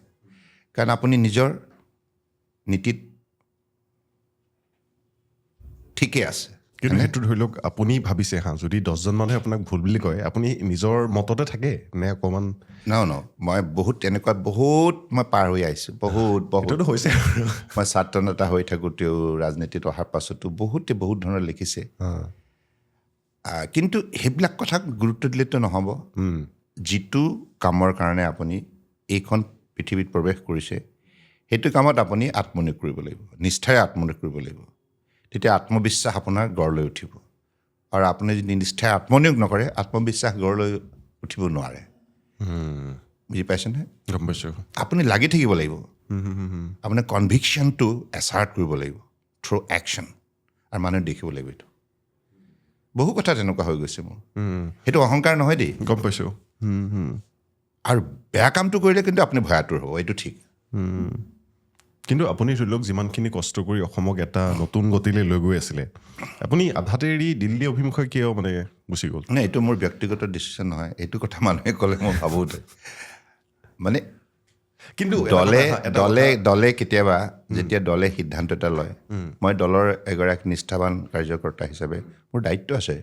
কাৰণ আপুনি নিজৰ নীতিত ঠিকে আছে। কিন্তু সেইটো ধৰি লওক আপুনি ভাবিছে যদি 10জন মানুহে আপোনাক ভুল বুলি কয়, আপুনি নিজৰ মততে থাকে নে অকণমান? ন মই বহুত তেনেকুৱা মই পাৰ হৈ আহিছোঁ, বহুত এইটোতো হৈছে আৰু। মই ছাত্ৰ নেতা হৈ থাকোঁতেও ৰাজনীতিত অহাৰ পাছতো বহুত ধৰণৰ লিখিছে। কিন্তু সেইবিলাক কথাক গুৰুত্ব দিলেতো নহ'ব। যিটো কামৰ কাৰণে আপুনি এইখন পৃথিৱীত প্ৰৱেশ কৰিছে, সেইটো কামত আপুনি আত্মনিয়োগ কৰিব লাগিব, নিষ্ঠাৰে আত্মনিয়োগ কৰিব লাগিব। তেতিয়া আত্মবিশ্বাস আপোনাৰ গঢ় লৈ উঠিব। আৰু আপুনি যদি নিষ্ঠাৰে আত্মনিয়োগ নকৰে, আত্মবিশ্বাস গঢ় লৈ উঠিব নোৱাৰে। বুজি পাইছেনে? গম পাইছোঁ। আপুনি লাগি থাকিব লাগিব। আপোনাৰ কনভিকশ্যনটো এছাৰ্ট কৰিব লাগিব থ্ৰু একশ্যন, আৰু মানুহে দেখিব লাগিব। এইটো বহু কথা তেনেকুৱা হৈ গৈছে মোৰ। সেইটো অহংকাৰ নহয় দেই। গম পাইছোঁ। আৰু বেয়া কামটো কৰিলে কিন্তু আপুনি ভয়াতুৰ হ'ব, এইটো ঠিক। কিন্তু আপুনি ধৰি লওক যিমানখিনি কষ্ট কৰি অসমক এটা নতুন গতিলৈ লৈ গৈ আছিলে, আপুনি আধাতে এৰি দিল্লী অভিমুখে কিয় মানে গুচি গ'ল? মানে এইটো মোৰ ব্যক্তিগত ডিচিশ্যন নহয়। এইটো কথা মানুহে ক'লে মই ভাবোঁ মানে কিন্তু দলে কেতিয়াবা যেতিয়া দলে সিদ্ধান্ত এটা লয়, মই দলৰ এগৰাকী নিষ্ঠাৱান কাৰ্যকৰ্তা হিচাপে মোৰ দায়িত্ব আছে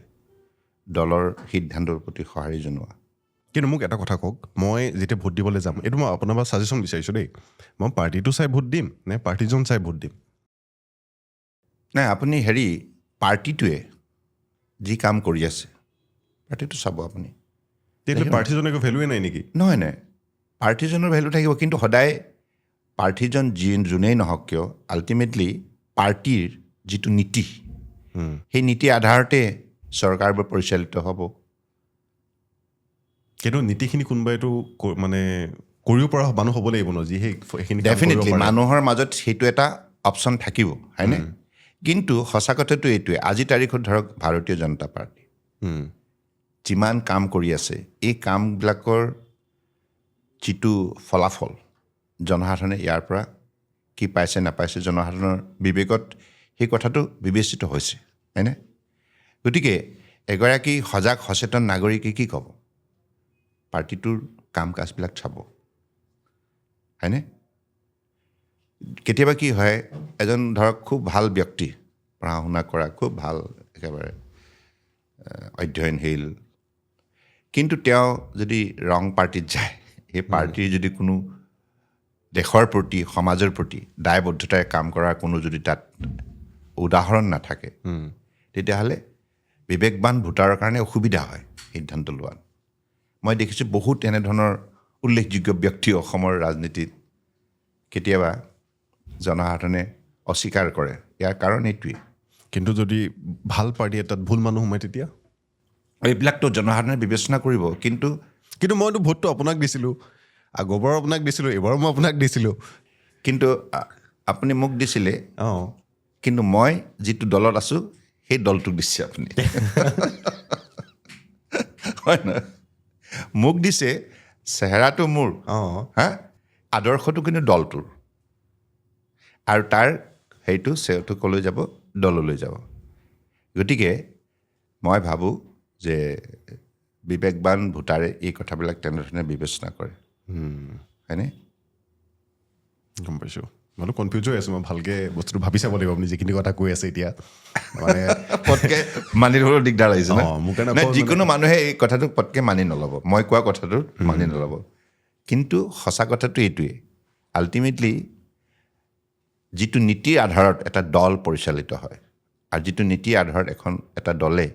দলৰ সিদ্ধান্তৰ প্ৰতি সঁহাৰি জনোৱা। কিন্তু মোক এটা কথা কওক, মই যেতিয়া ভোট দিবলৈ যাম, এইটো মই আপোনাৰ পৰা ছাজেশ্যন বিচাৰিছোঁ দেই, মই পাৰ্টিটো চাই ভোট দিম নে পাৰ্টিজন চাই ভোট দিম? নাই, আপুনি পাৰ্টিটোৱে যি কাম কৰি আছে পাৰ্টিটো চাব আপুনি। তেতিয়াহ'লে পাৰ্টিজনৰ একো ভেলুৱে নাই নেকি? নহয়, পাৰ্টিজনৰ ভেলু থাকিব, কিন্তু সদায় পাৰ্টিজন যোনেই নহওক কিয়, আল্টিমেটলি পাৰ্টিৰ যিটো নীতি, সেই নীতিৰ আধাৰতে চৰকাৰবোৰ পৰিচালিত হ'ব। কিন্তু নীতিখিনি কোনোবাইতো মানে কৰিব পৰা মানুহ হ'ব লাগিব ন, যি সেইখিনি ডেফিনেটলি মানুহৰ মাজত সেইটো এটা অপশ্যন থাকিব, হয়নে? কিন্তু সঁচা কথাটো এইটোৱে, আজিৰ তাৰিখত ধৰক ভাৰতীয় জনতা পাৰ্টি যিমান কাম কৰি আছে, এই কামবিলাকৰ যিটো ফলাফল জনসাধাৰণে ইয়াৰ পৰা কি পাইছে নাপাইছে, জনসাধাৰণৰ বিবেকত সেই কথাটো বিবেচিত হৈছে, হয়নে? গতিকে এগৰাকী সজাগ সচেতন নাগৰিকে কি ক'ব? পাৰ্টিটোৰ কাম কাজবিলাক চাব, হয়নে? কেতিয়াবা কি হয়, এজন ধৰক খুব ভাল ব্যক্তি, পঢ়া শুনা কৰা, খুব ভাল একেবাৰে অধ্যয়নশীল, কিন্তু তেওঁ যদি ৰং পাৰ্টিত যায়, সেই পাৰ্টিৰ যদি কোনো দেশৰ প্ৰতি, সমাজৰ প্ৰতি দায়বদ্ধতাৰে কাম কৰাৰ কোনো যদি তাত উদাহৰণ নাথাকে, তেতিয়াহ'লে বিবেকবান ভোটাৰৰ কাৰণে অসুবিধা হয় সিদ্ধান্ত লোৱাত। মই দেখিছোঁ বহুত এনেধৰণৰ উল্লেখযোগ্য ব্যক্তি অসমৰ ৰাজনীতিত কেতিয়াবা জনসাধাৰণে অস্বীকাৰ কৰে। ইয়াৰ কাৰণ এইটোৱেই। কিন্তু যদি ভাল পাৰ্টি এটাত ভুল মানুহ সোমায় তেতিয়া? এইবিলাকতো জনসাধাৰণে বিবেচনা কৰিব। কিন্তু মইতো ভোটটো আপোনাক দিছিলোঁ, আগৰবাৰো আপোনাক দিছিলোঁ, এইবাৰো মই আপোনাক দিছিলোঁ। কিন্তু আপুনি মোক দিছিলে, অঁ, কিন্তু মই যিটো দলত আছোঁ সেই দলটোক দিছে আপুনি। হয় নহয়? মোক দিছে, চেহেৰাটো মোৰ, আদৰ্শটো কিন্তু দলটোৰ, আৰু তাৰ সেইটো কলৈ যাব? দললৈ যাব। গতিকে মই ভাবোঁ যে বিবেকবান ভোটাৰে এই কথাবিলাক তেনেধৰণে বিবেচনা কৰে হয়নে গম পাইছোঁ মই কনফিউজ হৈ আছোঁ মই ভালকৈ বস্তুটো ভাবি চাব লাগিব আপুনি যিখিনি কথা কৈ আছে এতিয়া মানে পটকৈ মানি ল'বলৈ দিগদাৰ আহিছে মোৰ কাৰণে নাই যিকোনো মানুহে এই কথাটোক পটকৈ মানি নল'ব মই কোৱা কথাটো মানি নল'ব কিন্তু সঁচা কথাটো এইটোৱেই আল্টিমেটলি যিটো নীতিৰ আধাৰত এটা দল পৰিচালিত হয় আৰু যিটো নীতিৰ আধাৰত এটা দলে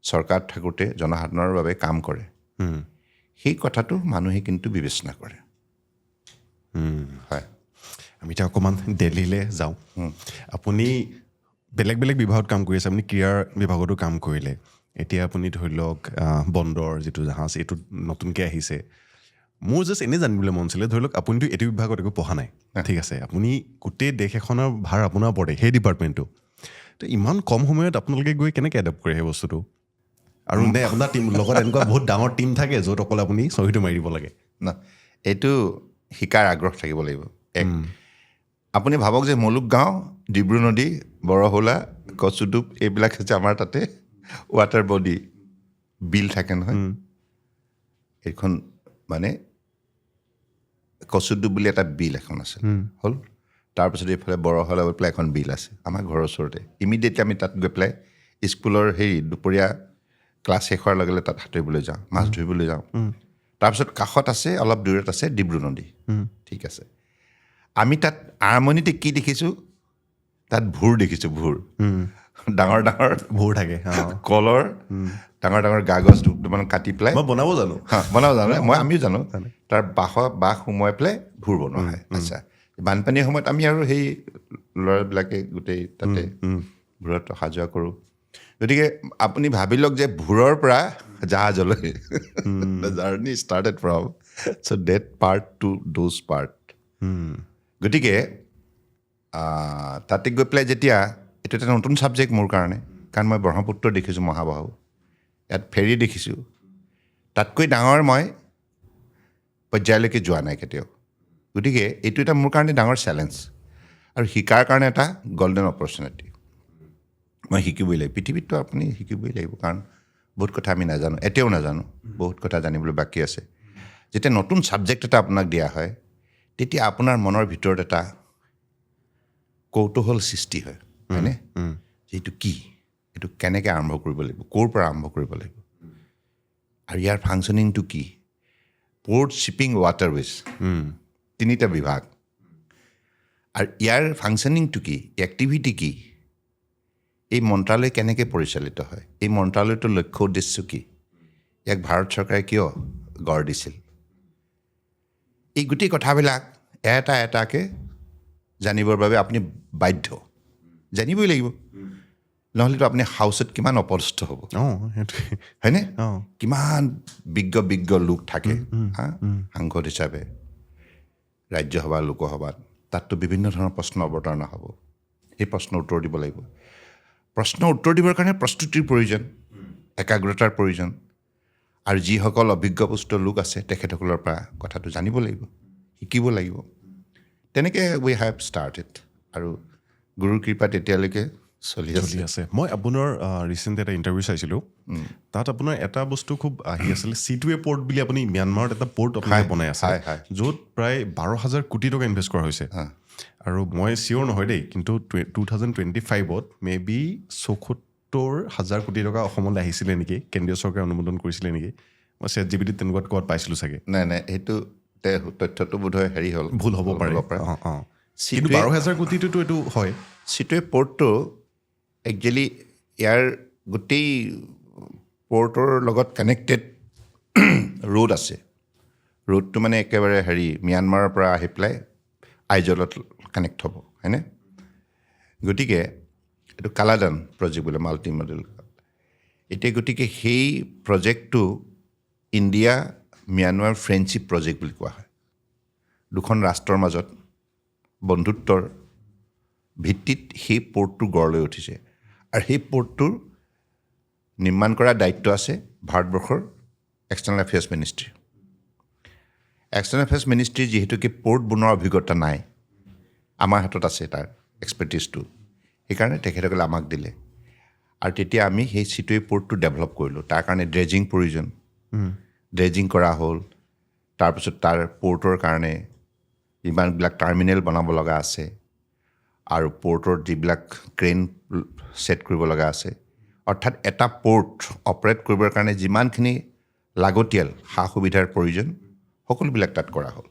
চৰকাৰত থাকোঁতে জনসাধাৰণৰ বাবে কাম কৰে সেই কথাটো মানুহে কিন্তু বিবেচনা কৰে হয় আমি এতিয়া অকণমান দিল্লীলৈ যাওঁ আপুনি বেলেগ বেলেগ বিভাগত কাম কৰি আছে আপুনি ক্ৰীড়াৰ বিভাগতো কাম কৰিলে এতিয়া আপুনি ধৰি লওক বন্দৰ যিটো জাহাজ এইটো নতুনকৈ আহিছে মোৰ জাষ্ট এনেই জানিবলৈ মন আছিলে ধৰি লওক আপুনিতো এইটো বিভাগত একো পঢ়া নাই ঠিক আছে আপুনি গোটেই দেশ এখনৰ ভাৰ আপোনাৰ ওপৰতে সেই ডিপাৰ্টমেণ্টটো তো ইমান কম সময়ত আপোনালোকে গৈ কেনেকৈ এডপ্ট কৰে সেই বস্তুটো আৰু নে আপোনাৰ টীম লগত এনেকুৱা বহুত ডাঙৰ টীম থাকে য'ত অকল আপুনি চহীটো মাৰি দিব লাগে না এইটো শিকাৰ আগ্ৰহ থাকিব লাগিব আপুনি ভাবক যে মুলুকগাঁও ডিব্ৰু নদী বৰহোলা কচুডুব এইবিলাক হৈছে আমাৰ তাতে ৱাটাৰ বডি বিল থাকে নহয় এইখন মানে কচুডুব বুলি এটা বিল এখন আছে হ'ল তাৰপিছত এইফালে বৰহোলা গৈ পেলাই এখন বিল আছে আমাৰ ঘৰৰ ওচৰতে ইমিডিয়েটলি আমি তাত গৈ পেলাই স্কুলৰ দুপৰীয়া ক্লাছ শেষ হোৱাৰ লগে লগে তাত সাঁতুৰিবলৈ যাওঁ মাছ ধৰিবলৈ যাওঁ তাৰপিছত কাষত আছে অলপ দূৰত আছে ডিব্ৰু নদী ঠিক আছে আমি তাত আৰম্ভণিতে কি দেখিছোঁ তাত ভোৰ দেখিছোঁ ভোৰ ডাঙৰ ডাঙৰ ভোৰ থাকে কলৰ ডাঙৰ ডাঙৰ কাগজ মানে কাটি পেলাই মই বনাব জানো বনাব জানো আমিও জানো তাৰ বাঁহ সোমোৱাই পেলাই ভোৰ বনোৱা হয় আচ্ছা বানপানীৰ সময়ত আমি আৰু সেই ল'ৰাবিলাকে গোটেই তাতে ভোৰত অহা যোৱা কৰোঁ গতিকে আপুনি ভাবি লওক যে ভোৰৰ পৰা জাহাজলৈ journey started from so' that part to those part গতিকে তাতে গৈ পেলাই যেতিয়া এইটো এটা নতুন ছাবজেক্ট মোৰ কাৰণে কাৰণ মই ব্ৰহ্মপুত্ৰ দেখিছোঁ মহাবাহু ইয়াত ফেৰী দেখিছোঁ তাতকৈ ডাঙৰ মই পৰ্যায়লৈকে যোৱা নাই কেতিয়াও গতিকে এইটো এটা মোৰ কাৰণে ডাঙৰ চেলেঞ্জ আৰু শিকাৰ কাৰণে এটা গল্ডেন অপৰচুনিটি মই শিকিবই লাগিব পৃথিৱীততো আপুনি শিকিবই লাগিব কাৰণ বহুত কথা আমি নাজানো এতিয়াও নাজানো বহুত কথা জানিবলৈ বাকী আছে যেতিয়া নতুন ছাবজেক্ট এটা আপোনাক দিয়া হয় তেতিয়া আপোনাৰ মনৰ ভিতৰত এটা কৌতূহল সৃষ্টি হয় হয়নে যে এইটো কি এইটো কেনেকৈ আৰম্ভ কৰিব লাগিব ক'ৰ পৰা আৰম্ভ কৰিব লাগিব আৰু ইয়াৰ ফাংচনিংটো কি পৰ্ট শ্বিপিং ৱাটাৰৱেজ তিনিটা বিভাগ আৰু ইয়াৰ ফাংচনিংটো কি এক্টিভিটি কি এই মন্ত্ৰালয় কেনেকৈ পৰিচালিত হয় এই মন্ত্ৰালয়টোৰ লক্ষ্য উদ্দেশ্য কি ইয়াক ভাৰত চৰকাৰে কিয় গঢ় দিছিল এই গোটেই কথাবিলাক এটা এটাকৈ জানিবৰ বাবে আপুনি বাধ্য জানিবই লাগিব নহ'লেতো আপুনি হাউচত কিমান অপদস্থ হ'ব হয়নে কিমান বিজ্ঞ লোক থাকে সাংসদ হিচাপে ৰাজ্যসভা লোকসভাত তাততো বিভিন্ন ধৰণৰ প্ৰশ্ন অৱতাৰণা হ'ব সেই প্ৰশ্নৰ উত্তৰ দিব লাগিব প্ৰশ্নৰ উত্তৰ দিবৰ কাৰণে প্ৰস্তুতিৰ প্ৰয়োজন একাগ্ৰতাৰ প্ৰয়োজন আৰু যিসকল অভিজ্ঞপুষ্ট লোক আছে তেখেতসকলৰ পৰা কথাটো জানিব লাগিব শিকিব লাগিব তেনেকৈ উই হেভ ষ্টাৰ্টেড আৰু গুৰুৰ কৃপাত এতিয়ালৈকে চলি আছে মই আপোনাৰ ৰিচেণ্ট এটা ইণ্টাৰভিউ চাইছিলোঁ তাত আপোনাৰ এটা বস্তু খুব আহি আছিলে C2A পৰ্ট বুলি আপুনি ম্যানমাৰত এটা পৰ্ট আপুনি বনাই আছে য'ত প্ৰায় 12,000 কোটি টকা ইনভেষ্ট কৰা হৈছে আৰু মই চিয়'ৰ নহয় দেই কিন্তু 2025ত মে বি 74,000 কোটি টকা অসমলৈ আহিছিলে নেকি কেন্দ্ৰীয় চৰকাৰে অনুমোদন কৰিছিলে নেকি মই ChatGPT তেনেকুৱাত ক'ৰবাত পাইছিলোঁ চাগে নাই সেইটো তথ্যটো বোধহয় হেৰি হ'ল ভুল হ'ব পাৰে কিন্তু 12,000 কোটিটোতো এইটো হয় C2A পৰ্টটো একচুৱেলি ইয়াৰ গোটেই পৰ্টৰ লগত কানেক্টেড ৰোড আছে ৰোডটো মানে একেবাৰে ম্যানমাৰৰ পৰা আহি পেলাই আইজলত কানেক্ট হ'ব হয়নে গতিকে এইটো কালাদান প্ৰজেক্ট বোলে মাল্টি মডেল এতিয়া গতিকে সেই প্ৰজেক্টটো ইণ্ডিয়া ম্যানমাৰ ফ্ৰেণ্ডশ্বিপ প্ৰজেক্ট বুলি কোৱা হয় দুখন ৰাষ্ট্ৰৰ মাজত বন্ধুত্বৰ ভিত্তিত সেই পৰ্টটো গঢ় লৈ উঠিছে আৰু সেই পৰ্টটোৰ নিৰ্মাণ কৰাৰ দায়িত্ব আছে ভাৰতবৰ্ষৰ external affairs ministry external affairs মিনিষ্ট্ৰীৰ যিহেতুকে পৰ্ট বনোৱাৰ অভিজ্ঞতা নাই আমাৰ হাতত আছে তাৰ এক্সপাৰ্টিজটো সেইকাৰণে তেখেতসকলে আমাক দিলে আৰু তেতিয়া আমি সেই চিটুৱে পৰ্টটো ডেভেলপ কৰিলোঁ তাৰ কাৰণে ড্ৰেজিং প্ৰয়োজন ড্ৰেজিং কৰা হ'ল তাৰপিছত তাৰ পৰ্টৰ কাৰণে যিমানবিলাক টাৰ্মিনেল বনাব লগা আছে আৰু পৰ্টৰ যিবিলাক ক্ৰেইন ছেট কৰিব লগা আছে অৰ্থাৎ এটা পৰ্ট অপাৰেট কৰিবৰ কাৰণে যিমানখিনি লাগতিয়াল সা সুবিধাৰ প্ৰয়োজন সকলোবিলাক তাত কৰা হ'ল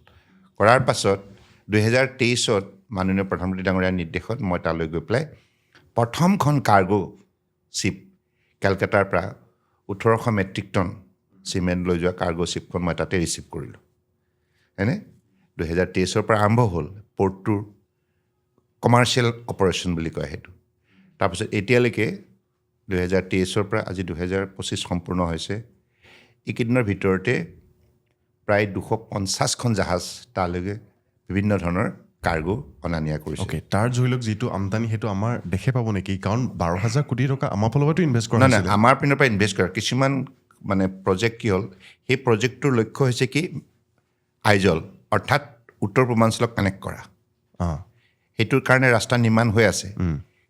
কৰাৰ পাছত 2023 মাননীয় প্ৰধানমন্ত্ৰী ডাঙৰীয়াৰ নিৰ্দেশত মই তালৈ গৈ পেলাই প্ৰথমখন কাৰ্গো শ্বিপ কেলকাতাৰ পৰা 1800 মেট্ৰিক টন চিমেণ্ট লৈ যোৱা কাৰ্গো শ্বিপখন মই তাতে ৰিচিভ কৰিলোঁ হয়নে 2023 পৰা আৰম্ভ হ'ল পৰ্টটোৰ কমাৰ্চিয়েল অপাৰেশ্যন বুলি কয় সেইটো তাৰপিছত এতিয়ালৈকে 2023 পৰা আজি 2025 সম্পূৰ্ণ হৈছে এইকেইদিনৰ ভিতৰতে প্ৰায় 250খন জাহাজ তালৈকে বিভিন্ন ধৰণৰ কাৰ্গো অনা নিয়া কৰিছে অ'কে তাৰ ধৰি লওক যিটো আমদানি সেইটো আমাৰ দেশে পাব নেকি কাৰণ 12,000 কোটি টকা আমাৰ ফালৰ পৰাতো ইনভেষ্ট কৰা নাই হৈছিলে আমাৰ পিনৰ পৰা ইনভেষ্ট কৰা কিছুমান মানে প্ৰজেক্ট কি হ'ল সেই প্ৰজেক্টটোৰ লক্ষ্য হৈছে কি আইজল অৰ্থাৎ উত্তৰ পূৰ্বাঞ্চলক কানেক্ট কৰা সেইটোৰ কাৰণে ৰাস্তা নিৰ্মাণ হৈ আছে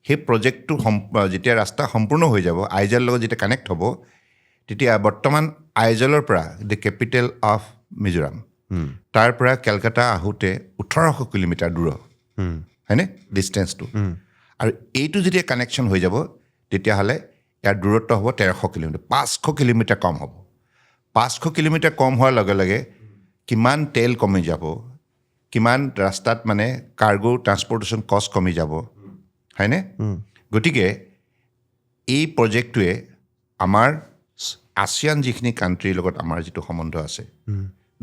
সেই প্ৰজেক্টটো যেতিয়া ৰাস্তা সম্পূৰ্ণ হৈ যাব আইজলৰ লগত যেতিয়া কানেক্ট হ'ব তেতিয়া বৰ্তমান আইজলৰ পৰা দ্য কেপিটেল অফ মিজোৰাম তাৰ পৰা কেলকাতা আহোঁতে 1800 কিলোমিটাৰ দূৰ হয়নে ডিষ্টেঞ্চটো আৰু এইটো যেতিয়া কানেকশ্যন হৈ যাব তেতিয়াহ'লে ইয়াৰ দূৰত্ব হ'ব 1300 কিলোমিটাৰ 500 কিলোমিটাৰ কম হ'ব 500 কিলোমিটাৰ কম হোৱাৰ লগে লগে কিমান তেল কমি যাব কিমান ৰাস্তাত মানে কাৰ্গো ট্ৰান্সপৰ্টেশ্যন কষ্ট কমি যাব হয়নে গতিকে এই প্ৰজেক্টটোৱে আমাৰ আছিয়ান যিখিনি কাণ্ট্ৰিৰ লগত আমাৰ যিটো সম্বন্ধ আছে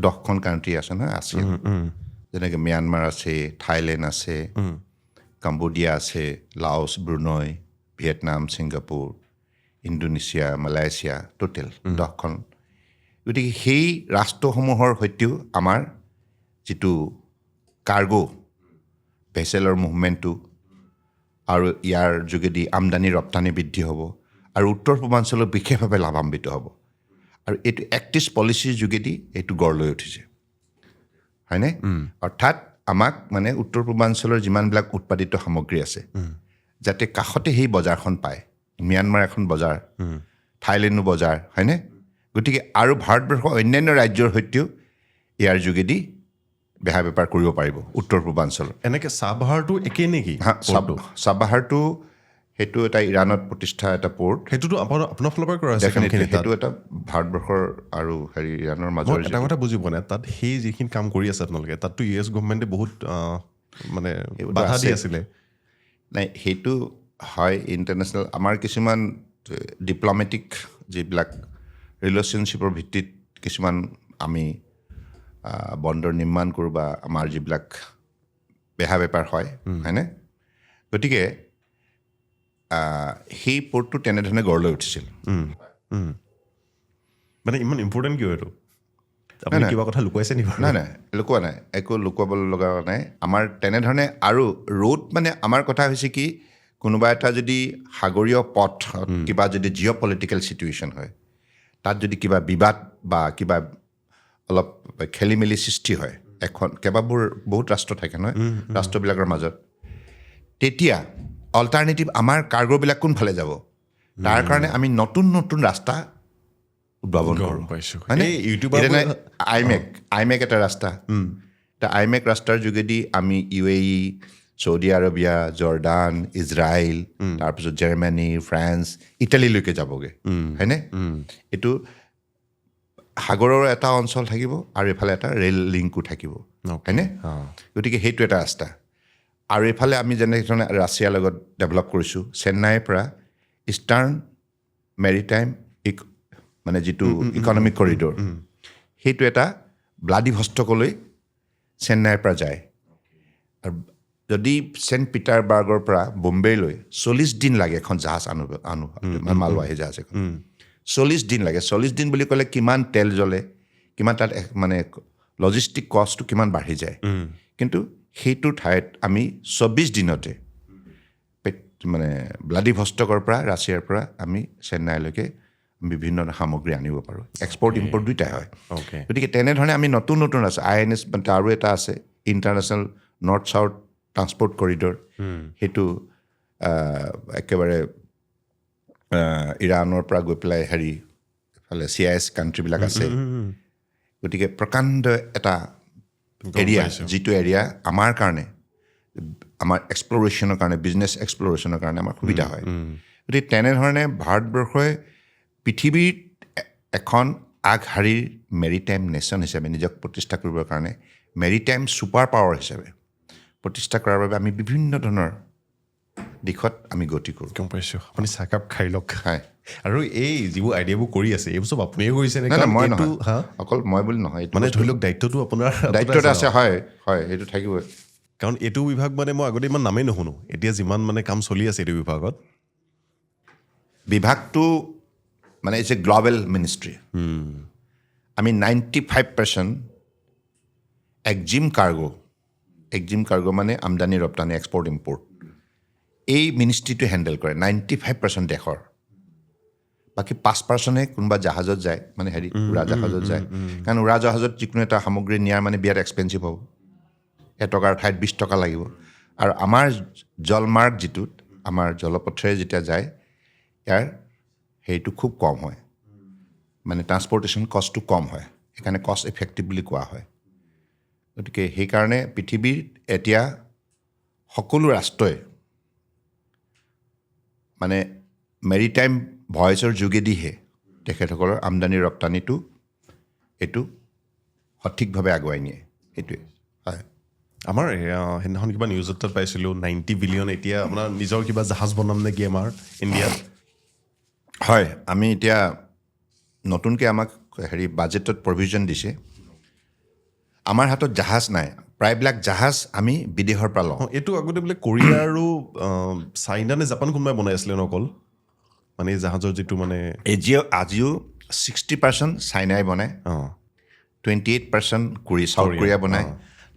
10খন কাণ্ট্ৰি আছে নহয় আছিয়ান যেনেকৈ ম্যানমাৰ আছে থাইলেণ্ড আছে কম্বোডিয়া আছে Laos Brunei Vietnam Singapore Indonesia Malaysia total 10খন গতিকে সেই ৰাষ্ট্ৰসমূহৰ সৈতেও আমাৰ যিটো কাৰ্গো ভেছেলৰ মুভমেণ্টটো আৰু ইয়াৰ যোগেদি আমদানি ৰপ্তানি বৃদ্ধি হ'ব আৰু উত্তৰ পূৰ্বাঞ্চলৰ বিশেষভাৱে লাভান্বিত হ'ব আৰু এইটো এক্টিভ পলিচিৰ যোগেদি এইটো গঢ় লৈ উঠিছে হয়নে অৰ্থাৎ আমাক মানে উত্তৰ পূৰ্বাঞ্চলৰ যিমানবিলাক উৎপাদিত সামগ্ৰী আছে যাতে কাষতে সেই বজাৰখন পায় ম্যানমাৰ এখন বজাৰ থাইলেণ্ডো বজাৰ হয়নে গতিকে আৰু ভাৰতবৰ্ষৰ অন্যান্য ৰাজ্যৰ সৈতেও ইয়াৰ যোগেদি বেহা বেপাৰ কৰিব পাৰিব উত্তৰ পূৰ্বাঞ্চলৰ এনেকৈ চাবহাৰটো একেই নেকি চাবাহাৰটো সেইটো এটা ইৰাণত প্ৰতিষ্ঠা এটা পৰ্ট সেইটোতো আপোনাৰ ফালৰ পৰা কৰা হৈছে ডেফিনেটলি সেইটো এটা ভাৰতবৰ্ষৰ আৰু ইৰাণৰ মাজৰ এটা কথা বুজি পোৱা নাই তাত সেই যিখিনি কাম কৰি আছে আপোনালোকে তাততো US গভৰ্ণমেণ্টে বহুত মানে বাধা দি আছিলে নাই সেইটো হয় ইণ্টাৰনেশ্যনেল আমাৰ কিছুমান ডিপ্ল'মেটিক যিবিলাক ৰিলেশ্যনশ্বিপৰ ভিত্তিত কিছুমান আমি বন্দৰ নিৰ্মাণ কৰোঁ বা আমাৰ যিবিলাক বেহা বেপাৰ হয় হয়নে গতিকে সেই পৰ্টটো তেনেধৰণে গঢ় লৈ উঠিছিল মানে ইমান ইম্পৰ্টেণ্ট কিয় এইটো আপুনি কিবা কথা লুকুৱাইছে নেকি নাই নাই লুকুৱা নাই একো লুকুৱাব লগা নাই আমাৰ তেনেধৰণে আৰু ৰোড মানে আমাৰ কথা হৈছে কি কোনোবা এটা যদি সাগৰীয় পথ কিবা যদি জিঅ' পলিটিকেল চিটুৱেশ্যন হয় তাত যদি কিবা বিবাদ বা কিবা অলপ খেলি মেলি সৃষ্টি হয় এখন কেইবাবোৰ বহুত ৰাষ্ট্ৰ থাকে নহয় ৰাষ্ট্ৰবিলাকৰ মাজত তেতিয়া অল্টাৰনেটিভ আমাৰ কাৰ্গোবিলাক কোনফালে যাব তাৰ কাৰণে আমি নতুন নতুন ৰাস্তা উদ্ভাৱন কৰোঁ আইমেক এটা ৰাস্তা আইমেক ৰাস্তাৰ যোগেদি আমি UAE Saudi Arabia Jordan Israel তাৰপিছত জাৰ্মানী ফ্ৰান্স ইটালীলৈকে যাবগৈ হয়নে এইটো সাগৰৰ এটা অঞ্চল থাকিব আৰু এইফালে এটা ৰেল লিংকো থাকিব হয়নে গতিকে সেইটো এটা ৰাস্তা আৰু এইফালে আমি যেনেধৰণে ৰাছিয়াৰ লগত ডেভেলপ কৰিছোঁ চেন্নাইৰ পৰা ইষ্টাৰ্ণ মেৰিটাইম মানে যিটো ইকনমিক কৰিডৰ সেইটো এটা ব্লাডিভষ্টকলৈ চেন্নাইৰ পৰা যায় আৰু যদি চেণ্ট পিটাৰবাৰ্গৰ পৰা বোম্বেলৈ 40 দিন লাগে এখন জাহাজ আনো মালবাহী জাহাজ এখন 40 দিন লাগে 40 দিন বুলি ক'লে কিমান তেল জ্বলে কিমান তাত মানে লজিষ্টিক কষ্টটো কিমান বাঢ়ি যায় কিন্তু সেইটো ঠাইত আমি 24 দিনতে মানে ব্লাডিভষ্টকৰ পৰা ৰাছিয়াৰ পৰা আমি চেন্নাইলৈকে বিভিন্ন সামগ্ৰী আনিব পাৰোঁ এক্সপৰ্ট ইম্পৰ্ট দুইটাই হয় গতিকে তেনেধৰণে আমি নতুন নতুন আছে INS মানে আৰু এটা আছে international north south transport corridor সেইটো একেবাৰে ইৰাণৰ পৰা গৈ পেলাই এইফালে CIS কাণ্ট্ৰিবিলাক আছে গতিকে প্ৰকাণ্ড এটা এৰিয়া যিটো এৰিয়া আমাৰ কাৰণে আমাৰ এক্সপ্ল'ৰেশ্যনৰ কাৰণে বিজনেছ এক্সপ্ল'ৰেশ্যনৰ কাৰণে আমাৰ সুবিধা হয় গতিকে তেনেধৰণে ভাৰতবৰ্ষই পৃথিৱীত এখন আগশাৰীৰ মেৰিটাইম নেশ্যন হিচাপে নিজক প্ৰতিষ্ঠা কৰিবৰ কাৰণে মেৰিটাইম ছুপাৰ পাৱাৰ হিচাপে প্ৰতিষ্ঠা কৰাৰ বাবে আমি বিভিন্ন ধৰণৰ দিশত আমি গতি কৰোঁ গম পাইছোঁ আপুনি চাহকাপ খাই লওক হয় আৰু এই যিবোৰ আইডিয়াবোৰ কৰি আছে এইবোৰ চব আপুনিয়ে কৰিছে নে নাই কাৰণ মই এইটো নহয় অকল মই বুলি নহয় এইটো মানে ধৰি লওক দায়িত্বটো আপোনাৰ দায়িত্বত আছে হয় সেইটো থাকিবই কাৰণ এইটো বিভাগ মানে মই আগতে ইমান নামেই নুশুনো এতিয়া যিমান মানে কাম চলি আছে এইটো বিভাগত বিভাগটো মানে ইটছ এ গ্ল'বেল মিনিষ্ট্ৰী আমি 95% এক্সিম কাৰ্গো মানে আমদানি ৰপ্তানি এক্সপৰ্ট ইম্পৰ্ট এই মিনিষ্ট্ৰীটো হেণ্ডেল কৰে 95% দেশৰ বাকী 5%হে কোনোবা জাহাজত যায় মানে উৰাজাহাজত যায় কাৰণ উৰাজাহাজত যিকোনো এটা সামগ্ৰী নিয়াৰ মানে বিৰাট এক্সপেঞ্চিভ হ'ব এটকাৰ ঠাইত 20 টকা লাগিব আৰু আমাৰ জলমাৰ্গ যিটোত আমাৰ জলপথেৰে যেতিয়া যায় ইয়াৰ সেইটো খুব কম হয় মানে ট্ৰান্সপৰ্টেশ্যন কষ্টটো কম হয় সেইকাৰণে কষ্ট ইফেক্টিভ বুলি কোৱা হয় গতিকে সেইকাৰণে পৃথিৱীৰ এতিয়া সকলো ৰাষ্ট্ৰই মানে মেৰিটাইম ভয়েচৰ যোগেদিহে তেখেতসকলৰ আমদানি ৰপ্তানিটো এইটো সঠিকভাৱে আগুৱাই নিয়ে সেইটোৱে হয় আমাৰ সেইদিনাখন কিবা নিউজ এটাত পাইছিলোঁ 90 বিলিয়ন এতিয়া আপোনাৰ নিজৰ কিবা জাহাজ বনাম নেকি আমাৰ ইণ্ডিয়াত হয় আমি এতিয়া নতুনকৈ আমাক বাজেটত প্ৰভিজন দিছে আমাৰ হাতত জাহাজ নাই প্ৰায়বিলাক জাহাজ আমি বিদেশৰ পৰা লওঁ এইটো আগতে বোলে কোৰিয়া আৰু চাইনা নে জাপান কোনোবাই বনাই আছিলে নকল মানে এই জাহাজৰ যিটো মানে আজিও 60% চাইনাই বনায় 28% চাউথ কোৰিয়া বনায়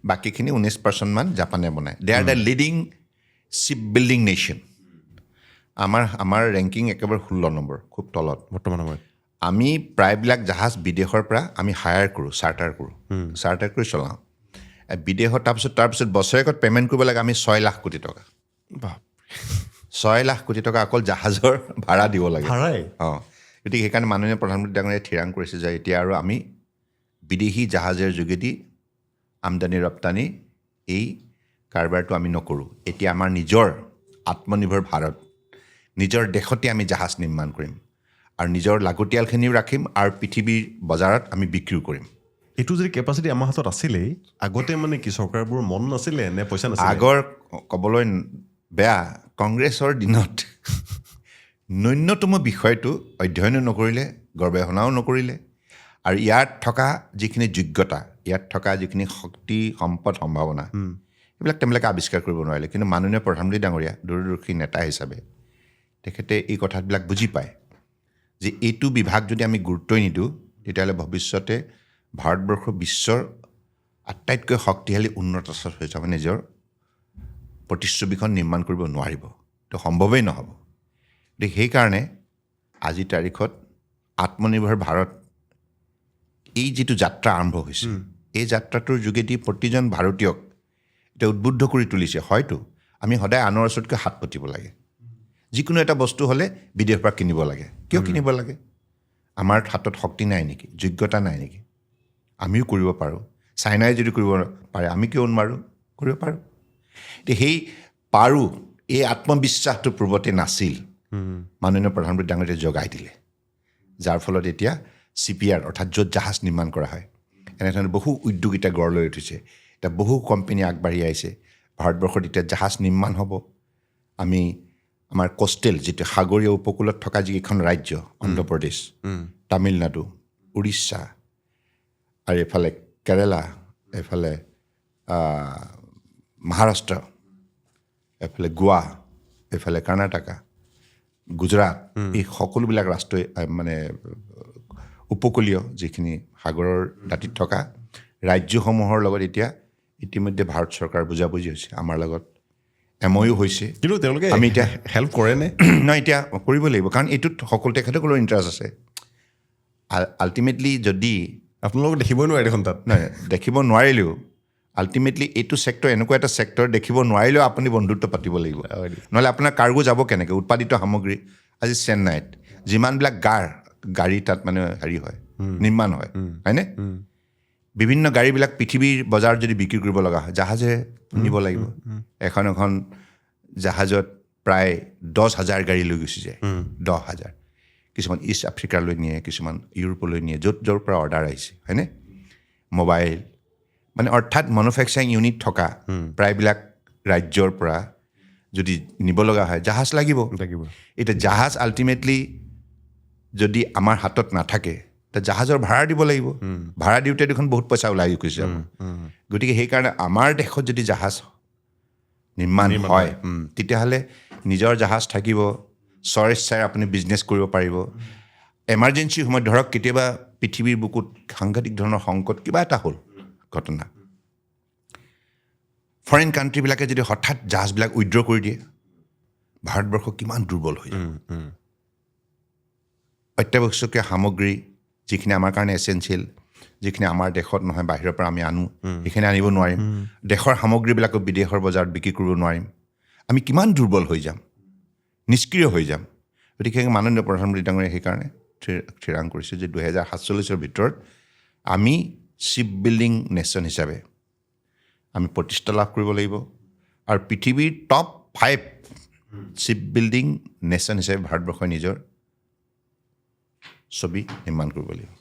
বাকীখিনি 19% মান জাপানে বনায় they are the leading ship building nation আমাৰ ৰেংকিং একেবাৰে 16 নম্বৰ খুব তলত বৰ্তমান সময়ত আমি প্ৰায়বিলাক জাহাজ বিদেশৰ পৰা আমি হায়াৰ কৰোঁ চাৰ্টাৰ কৰি চলাওঁ বিদেশত তাৰপিছত বছৰেকত পে'মেণ্ট কৰিব লাগে আমি 6 লাখ কোটি টকা 6 লাখ কোটি টকা অকল জাহাজৰ ভাড়া দিব লাগে গতিকে সেইকাৰণে মাননীয় প্ৰধানমন্ত্ৰী ডাঙৰীয়াই থিৰাং কৰিছে যে এতিয়া আৰু আমি বিদেশী জাহাজৰ যোগেদি আমদানি ৰপ্তানি এই কাৰবাৰটো আমি নকৰোঁ এতিয়া আমাৰ নিজৰ আত্মনিৰ্ভৰ ভাৰত নিজৰ দেশতে আমি জাহাজ নিৰ্মাণ কৰিম আৰু নিজৰ লাগতিয়ালখিনিও ৰাখিম আৰু পৃথিৱীৰ বজাৰত আমি বিক্ৰীও কৰিম এইটো যদি কেপাচিটি আমাৰ হাতত আছিলেই আগতে মানে কি চৰকাৰবোৰ মন নাছিলে নে পইচা নাছিলে আগৰ ক'বলৈ বেয়া কংগ্ৰেছৰ দিনত ন্যূনতম বিষয়টো অধ্যয়নো নকৰিলে গৱেষণাও নকৰিলে আৰু ইয়াত থকা যিখিনি যোগ্যতা ইয়াত থকা যিখিনি শক্তি সম্পদ সম্ভাৱনা এইবিলাক তেওঁলোকে আৱিষ্কাৰ কৰিব নোৱাৰিলে কিন্তু মাননীয় প্ৰধানমন্ত্ৰী ডাঙৰীয়া দূৰদৰ্শী নেতা হিচাপে তেখেতে এই কথাবিলাক বুজি পায় যে এইটো বিভাগ যদি আমি গুৰুত্বই নিদিওঁ তেতিয়াহ'লে ভৱিষ্যতে ভাৰতবৰ্ষ বিশ্বৰ আটাইতকৈ শক্তিশালী উন্নত ৰাষ্ট্ৰ হিচাপে নিজৰ প্ৰতিচ্ছবিখন নিৰ্মাণ কৰিব নোৱাৰিব এইটো সম্ভৱেই নহ'ব গতিকে সেইকাৰণে আজিৰ তাৰিখত আত্মনিৰ্ভৰ ভাৰত এই যিটো যাত্ৰা আৰম্ভ হৈছে এই যাত্ৰাটোৰ যোগেদি প্ৰতিজন ভাৰতীয়ক এতিয়া উদ্বুদ্ধ কৰি তুলিছে হয়তো আমি সদায় আনৰ ওচৰতকৈ হাত পাতিব লাগে যিকোনো এটা বস্তু হ'লে বিদেশৰ পৰা কিনিব লাগে কিয় কিনিব লাগে আমাৰ হাতত শক্তি নাই নেকি যোগ্যতা নাই নেকি আমিও কৰিব পাৰোঁ চাইনাই যদি কৰিব পাৰে আমি কিয় নোৱাৰোঁ কৰিব পাৰোঁ এতিয়া সেই পাৰোঁ এই আত্মবিশ্বাসটো পূৰ্বতে নাছিল মাননীয় প্ৰধানমন্ত্ৰী ডাঙৰীয়াই জগাই দিলে যাৰ ফলত এতিয়া CPR অৰ্থাৎ য'ত জাহাজ নিৰ্মাণ কৰা হয় এনেধৰণে বহু উদ্যোগ এতিয়া গঢ় লৈ উঠিছে এতিয়া বহু কোম্পানী আগবাঢ়ি আহিছে ভাৰতবৰ্ষত এতিয়া জাহাজ নিৰ্মাণ হ'ব আমি আমাৰ কোষ্টেল যিটো সাগৰীয় উপকূলত থকা যিকেইখন ৰাজ্য অন্ধ্ৰপ্ৰদেশ তামিলনাডু উৰিষ্যা আৰু এইফালে কেৰেলা এইফালে মহাৰাষ্ট্ৰ এইফালে গোৱা এইফালে কৰ্ণাটকা গুজৰাট এই সকলোবিলাক ৰাষ্ট্ৰই মানে উপকূলীয় যিখিনি সাগৰৰ দাঁতিত থকা ৰাজ্যসমূহৰ লগত এতিয়া ইতিমধ্যে ভাৰত চৰকাৰ বুজাবুজি হৈছে আমাৰ লগত MOU হৈছে কিন্তু তেওঁলোকে আমি এতিয়া হেল্প কৰেনে নহয় এতিয়া কৰিব লাগিব কাৰণ এইটোত তেখেতসকলৰ ইণ্টাৰেষ্ট আছে আল্টিমেটলি যদি আপোনালোকে দেখিবই নোৱাৰে দেখোন তাত নহয় দেখিব নোৱাৰিলেও আল্টিমেটলি এইটো ছেক্টৰ এনেকুৱা এটা ছেক্টৰ দেখিব নোৱাৰিলেও আপুনি বন্ধুত্ব পাতিব লাগিব নহ'লে আপোনাৰ কাৰ্গো যাব কেনেকৈ উৎপাদিত সামগ্ৰী আজি চেন্নাইত যিমানবিলাক গাড়ী তাত মানে হেৰি হয় নিৰ্মাণ হয় হয়নে বিভিন্ন গাড়ীবিলাক পৃথিৱীৰ বজাৰত যদি বিক্ৰী কৰিব লগা হয় জাহাজে নিব লাগিব এখন জাহাজত প্ৰায় 10,000 গাড়ী লৈ গুচি যায় 10,000 কিছুমান ইষ্ট আফ্ৰিকালৈ নিয়ে কিছুমান ইউৰোপলৈ নিয়ে য'ৰ পৰা অৰ্ডাৰ আহিছে হয়নে মোবাইল মানে অৰ্থাৎ মেনুফেকচাৰিং ইউনিট থকা প্ৰায়বিলাক ৰাজ্যৰ পৰা যদি নিব লগা হয় জাহাজ লাগিব এতিয়া জাহাজ আল্টিমেটলি যদি আমাৰ হাতত নাথাকে তে জাহাজৰ ভাড়া দিব লাগিব ভাড়া দিওঁতে দেখোন বহুত পইচা ওলাই গুচি যাব গতিকে সেইকাৰণে আমাৰ দেশত যদি জাহাজ নিৰ্মাণ হয় তেতিয়াহ'লে নিজৰ জাহাজ থাকিব স্বইচ্ছাৰে আপুনি বিজনেছ কৰিব পাৰিব এমাৰ্জেঞ্চি সময়ত ধৰক কেতিয়াবা পৃথিৱীৰ বুকুত সাংঘাতিক ধৰণৰ সংকট কিবা এটা হ'ল ঘটনা ফৰেইন কাণ্ট্ৰিবিলাকে যদি হঠাৎ জাহাজবিলাক উইড্ৰ কৰি দিয়ে ভাৰতবৰ্ষ কিমান দুৰ্বল হৈ যায় অত্যাৱশ্যকীয় সামগ্ৰী যিখিনি আমাৰ কাৰণে এচেঞ্চিয়েল যিখিনি আমাৰ দেশত নহয় বাহিৰৰ পৰা আমি আনো সেইখিনি আনিব নোৱাৰিম দেশৰ সামগ্ৰীবিলাকো বিদেশৰ বজাৰত বিক্ৰী কৰিব নোৱাৰিম আমি কিমান দুৰ্বল হৈ যাম নিষ্ক্ৰিয় হৈ যাম গতিকে মাননীয় প্ৰধানমন্ত্ৰী ডাঙৰীয়াই সেইকাৰণে থিৰাং কৰিছে যে 2047 ভিতৰত আমি শ্বিপ বিল্ডিং নেশ্যন হিচাপে আমি প্ৰতিষ্ঠা লাভ কৰিব লাগিব আৰু পৃথিৱীৰ টপ 5 শ্বিপ বিল্ডিং নেশ্যন হিচাপে ভাৰতবৰ্ষই নিজৰ ছবি নিৰ্মাণ কৰিব লাগিব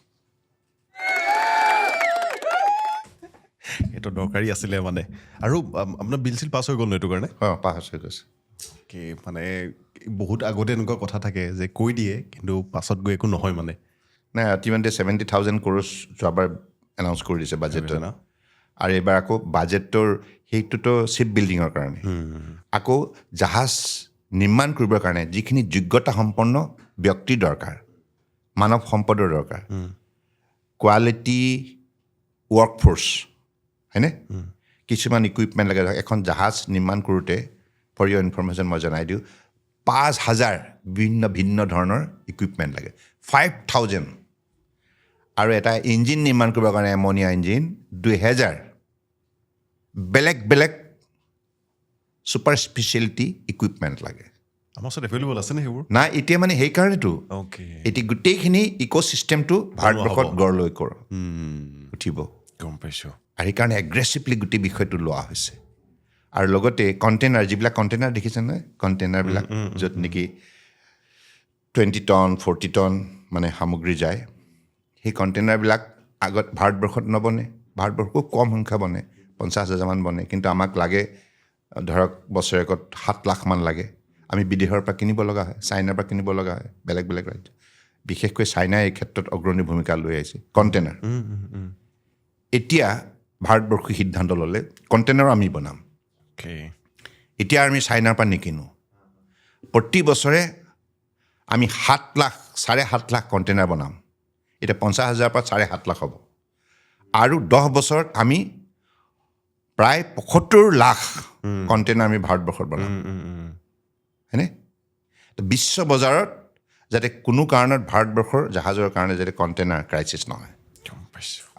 এইটো দৰকাৰী আছিলে মানে আৰু আপোনাৰ বিল চিল পাছ হৈ গ'ল ন এইটো কাৰণে পাছ হৈ গৈছে কি মানে বহুত আগতে এনেকুৱা কথা থাকে যে কৈ দিয়ে কিন্তু পাছত গৈ একো নহয় মানে নাই ইতিমধ্যে 70,000 crore যোৱাবাৰ এনাউন্স কৰি দিছে বাজেটত আৰু এইবাৰ আকৌ বাজেটৰ সেইটোতো শ্বিপ বিল্ডিঙৰ কাৰণে আকৌ জাহাজ নিৰ্মাণ কৰিবৰ কাৰণে যিখিনি যোগ্যতা সম্পন্ন ব্যক্তি দৰকাৰ মানৱ সম্পদৰ দৰকাৰ কোৱালিটি ৱৰ্কফ'ৰ্চ হয়নে কিছুমান ইকুইপমেণ্ট লাগে এখন জাহাজ নিৰ্মাণ কৰোঁতে ফৰ ইয়ৰ ইনফৰমেশ্যন মই জনাই দিওঁ 5,000 ভিন্ন ধৰণৰ ইকুইপমেণ্ট লাগে 5,000 আৰু এটা ইঞ্জিন নিৰ্মাণ কৰিবৰ কাৰণে এমনিয়া ইঞ্জিন 2,000 বেলেগ ছুপাৰ স্পেচিয়েলিটি ইকুইপমেণ্ট লাগে আমাৰ ওচৰত এভেইলেবল আছে নে সেইবোৰ নাই এতিয়া মানে সেইকাৰণেতো এতিয়া গোটেইখিনি ইক'চিষ্টেমটো ভাৰতবৰ্ষত গঢ় লৈ উঠিব গম পাইছোঁ আৰু সেইকাৰণে এগ্ৰেছিভলি গোটেই বিষয়টো লোৱা হৈছে আৰু লগতে কণ্টেইনাৰ যিবিলাক কণ্টেইনাৰ দেখিছে নহয় কণ্টেইনাৰবিলাক য'ত নেকি 20 টন 40 টন মানে সামগ্ৰী যায় সেই কণ্টেইনাৰবিলাক আগত ভাৰতবৰ্ষত নবনে ভাৰতবৰ্ষত খুব কম সংখ্যা বনে 50,000 মান বনে কিন্তু আমাক লাগে ধৰক বছৰেকত 7 লাখ মান লাগে আমি বিদেশৰ পৰা কিনিব লগা হয় চাইনাৰ পৰা কিনিব লগা হয় বেলেগ ৰাজ্য বিশেষকৈ চাইনাই এই ক্ষেত্ৰত অগ্ৰণী ভূমিকা লৈ আহিছে কণ্টেইনাৰ এতিয়া ভাৰতবৰ্ষই সিদ্ধান্ত ল'লে কণ্টেইনাৰ আমি বনাম এতিয়া আমি চাইনাৰ পৰা নিকিনো প্ৰতি বছৰে আমি 7 লাখ 7.5 লাখ কণ্টেইনাৰ বনাম এতিয়া 50,000 পৰা 7.5 লাখ হ'ব আৰু 10 বছৰত আমি প্ৰায় 75 লাখ কণ্টেইনাৰ আমি ভাৰতবৰ্ষত বনাম হয়নে বিশ্ব বজাৰত যাতে কোনো কাৰণত ভাৰতবৰ্ষৰ জাহাজৰ কাৰণে যাতে কণ্টেইনাৰ ক্ৰাইচিছ নহয়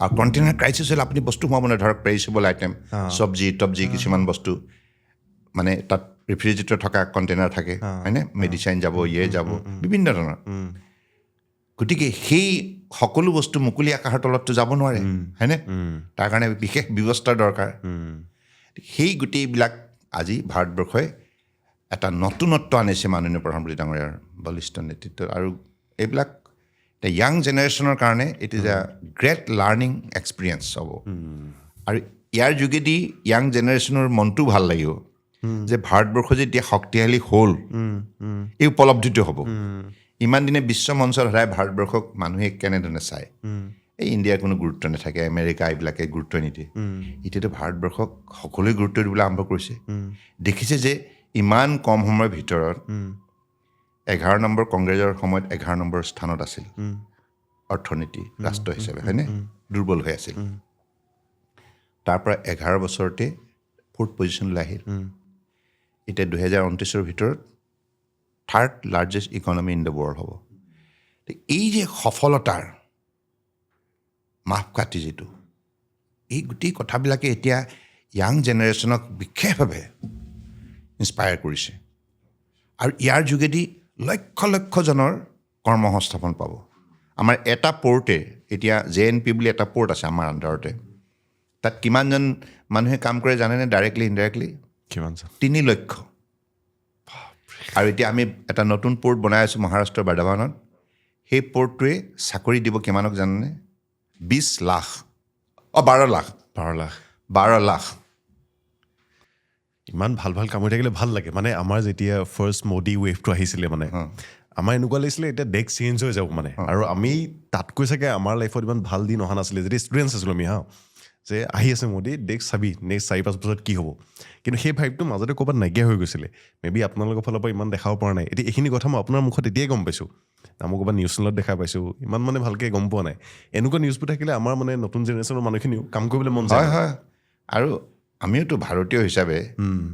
আৰু কণ্টেইনাৰ ক্ৰাইচিছ হ'লে আপুনি বস্তু সোমাব নহয় ধৰক পেৰিছেবল আইটেম চব্জি কিছুমান বস্তু মানে তাত ৰেফ্ৰিজাৰেটৰ থকা কণ্টেইনাৰ থাকে হয়নে মেডিচাইন যাব যাব বিভিন্ন ধৰণৰ গতিকে সেই সকলো বস্তু মুকলি আকাশৰ তলততো যাব নোৱাৰে হয়নে তাৰ কাৰণে বিশেষ ব্যৱস্থাৰ দৰকাৰ সেই গোটেইবিলাক আজি ভাৰতবৰ্ষই এটা নতুনত্ব আনিছে মাননীয় প্ৰধানমন্ত্ৰী ডাঙৰীয়াৰ বলিষ্ঠ নেতৃত্বত আৰু এইবিলাক এতিয়া য়াং জেনেৰেশ্যনৰ কাৰণে it is a great learning experience হ'ব আৰু ইয়াৰ যোগেদি য়াং জেনেৰেশ্যনৰ মনটো ভাল লাগিব যে ভাৰতবৰ্ষ যেতিয়া শক্তিশালী হ'ল এই উপলব্ধিটো হ'ব ইমান দিনে বিশ্ব মঞ্চত সদায় ভাৰতবৰ্ষক মানুহে কেনেধৰণে চায় এই ইণ্ডিয়াৰ কোনো গুৰুত্ব নাথাকে আমেৰিকা এইবিলাকে গুৰুত্ব নিদিয়ে এতিয়াতো ভাৰতবৰ্ষক সকলোৱে গুৰুত্ব দিবলৈ আৰম্ভ কৰিছে দেখিছে যে ইমান কম সময়ৰ ভিতৰত 11 নম্বৰ কংগ্ৰেছৰ সময়ত 11 নম্বৰ স্থানত আছিল অৰ্থনীতি ৰাষ্ট্ৰ হিচাপে হয়নে দুৰ্বল হৈ আছিল তাৰ পৰা 11 বছৰতে 4th পজিশ্যনলৈ আহিল এতিয়া 2029 ভিতৰত 3rd largest economy in the world হ'ব এই যে সফলতাৰ মাপকাঠি যিটো এই গোটেই কথাবিলাকে এতিয়া য়াং জেনেৰেশ্যনক বিশেষভাৱে ইনস্পায়াৰ কৰিছে আৰু ইয়াৰ যোগেদি লক্ষ লক্ষজনৰ কৰ্মসংস্থাপন পাব। আমাৰ এটা পৰ্টে এতিয়া JNP বুলি এটা পৰ্ট আছে আমাৰ আণ্ডাৰতে, তাত কিমানজন মানুহে কাম কৰে জানেনে? ডাইৰেক্টলি ইনডাইৰেক্টলি কিমান 3 লক্ষ। আৰু এতিয়া আমি এটা নতুন পৰ্ট বনাই আছোঁ মহাৰাষ্ট্ৰৰ বাৰ্দাবানত। সেই পৰ্টটোৱে চাকৰি দিব কিমানক জানেনে? 20 লাখ 12 লাখ 12 লাখ। ইমান ভাল ভাল কাম হৈ থাকিলে ভাল লাগে। মানে আমাৰ যেতিয়া ফাৰ্ষ্ট মোদী ৱেভটো আহিছিলে মানে আমাৰ এনেকুৱা লাগিছিলে এতিয়া দেশ চেঞ্জ হৈ যাব মানে। আৰু আমি তাতকৈ চাগে আমাৰ লাইফত ইমান ভাল দিন অহা নাছিলে যদি ষ্টুডেণ্টছ আছিলোঁ আমি যে আহি আছে মোদী, দেশ চাবি নেক্সট 4-5 বছৰত কি হ'ব। কিন্তু সেই ভাইবটো মাজতে ক'ৰবাত নাইকিয়া হৈ গৈছিলে। মেবি আপোনালোকৰ ফালৰ পৰা ইমান দেখাব পৰা নাই। এতিয়া এইখিনি কথা মই আপোনাৰ মুখত এতিয়াই গম পাইছোঁ। মই ক'ৰবাত নিউজ চেনেলত দেখা পাইছোঁ, ইমান মানে ভালকৈ গম পোৱা নাই। এনেকুৱা নিউজবোৰ থাকিলে আমাৰ মানে নতুন জেনেৰেশ্যনৰ মানুহখিনিও কাম কৰিবলৈ মন যায়। হয়। আৰু আমিওতো ভাৰতীয় হিচাপে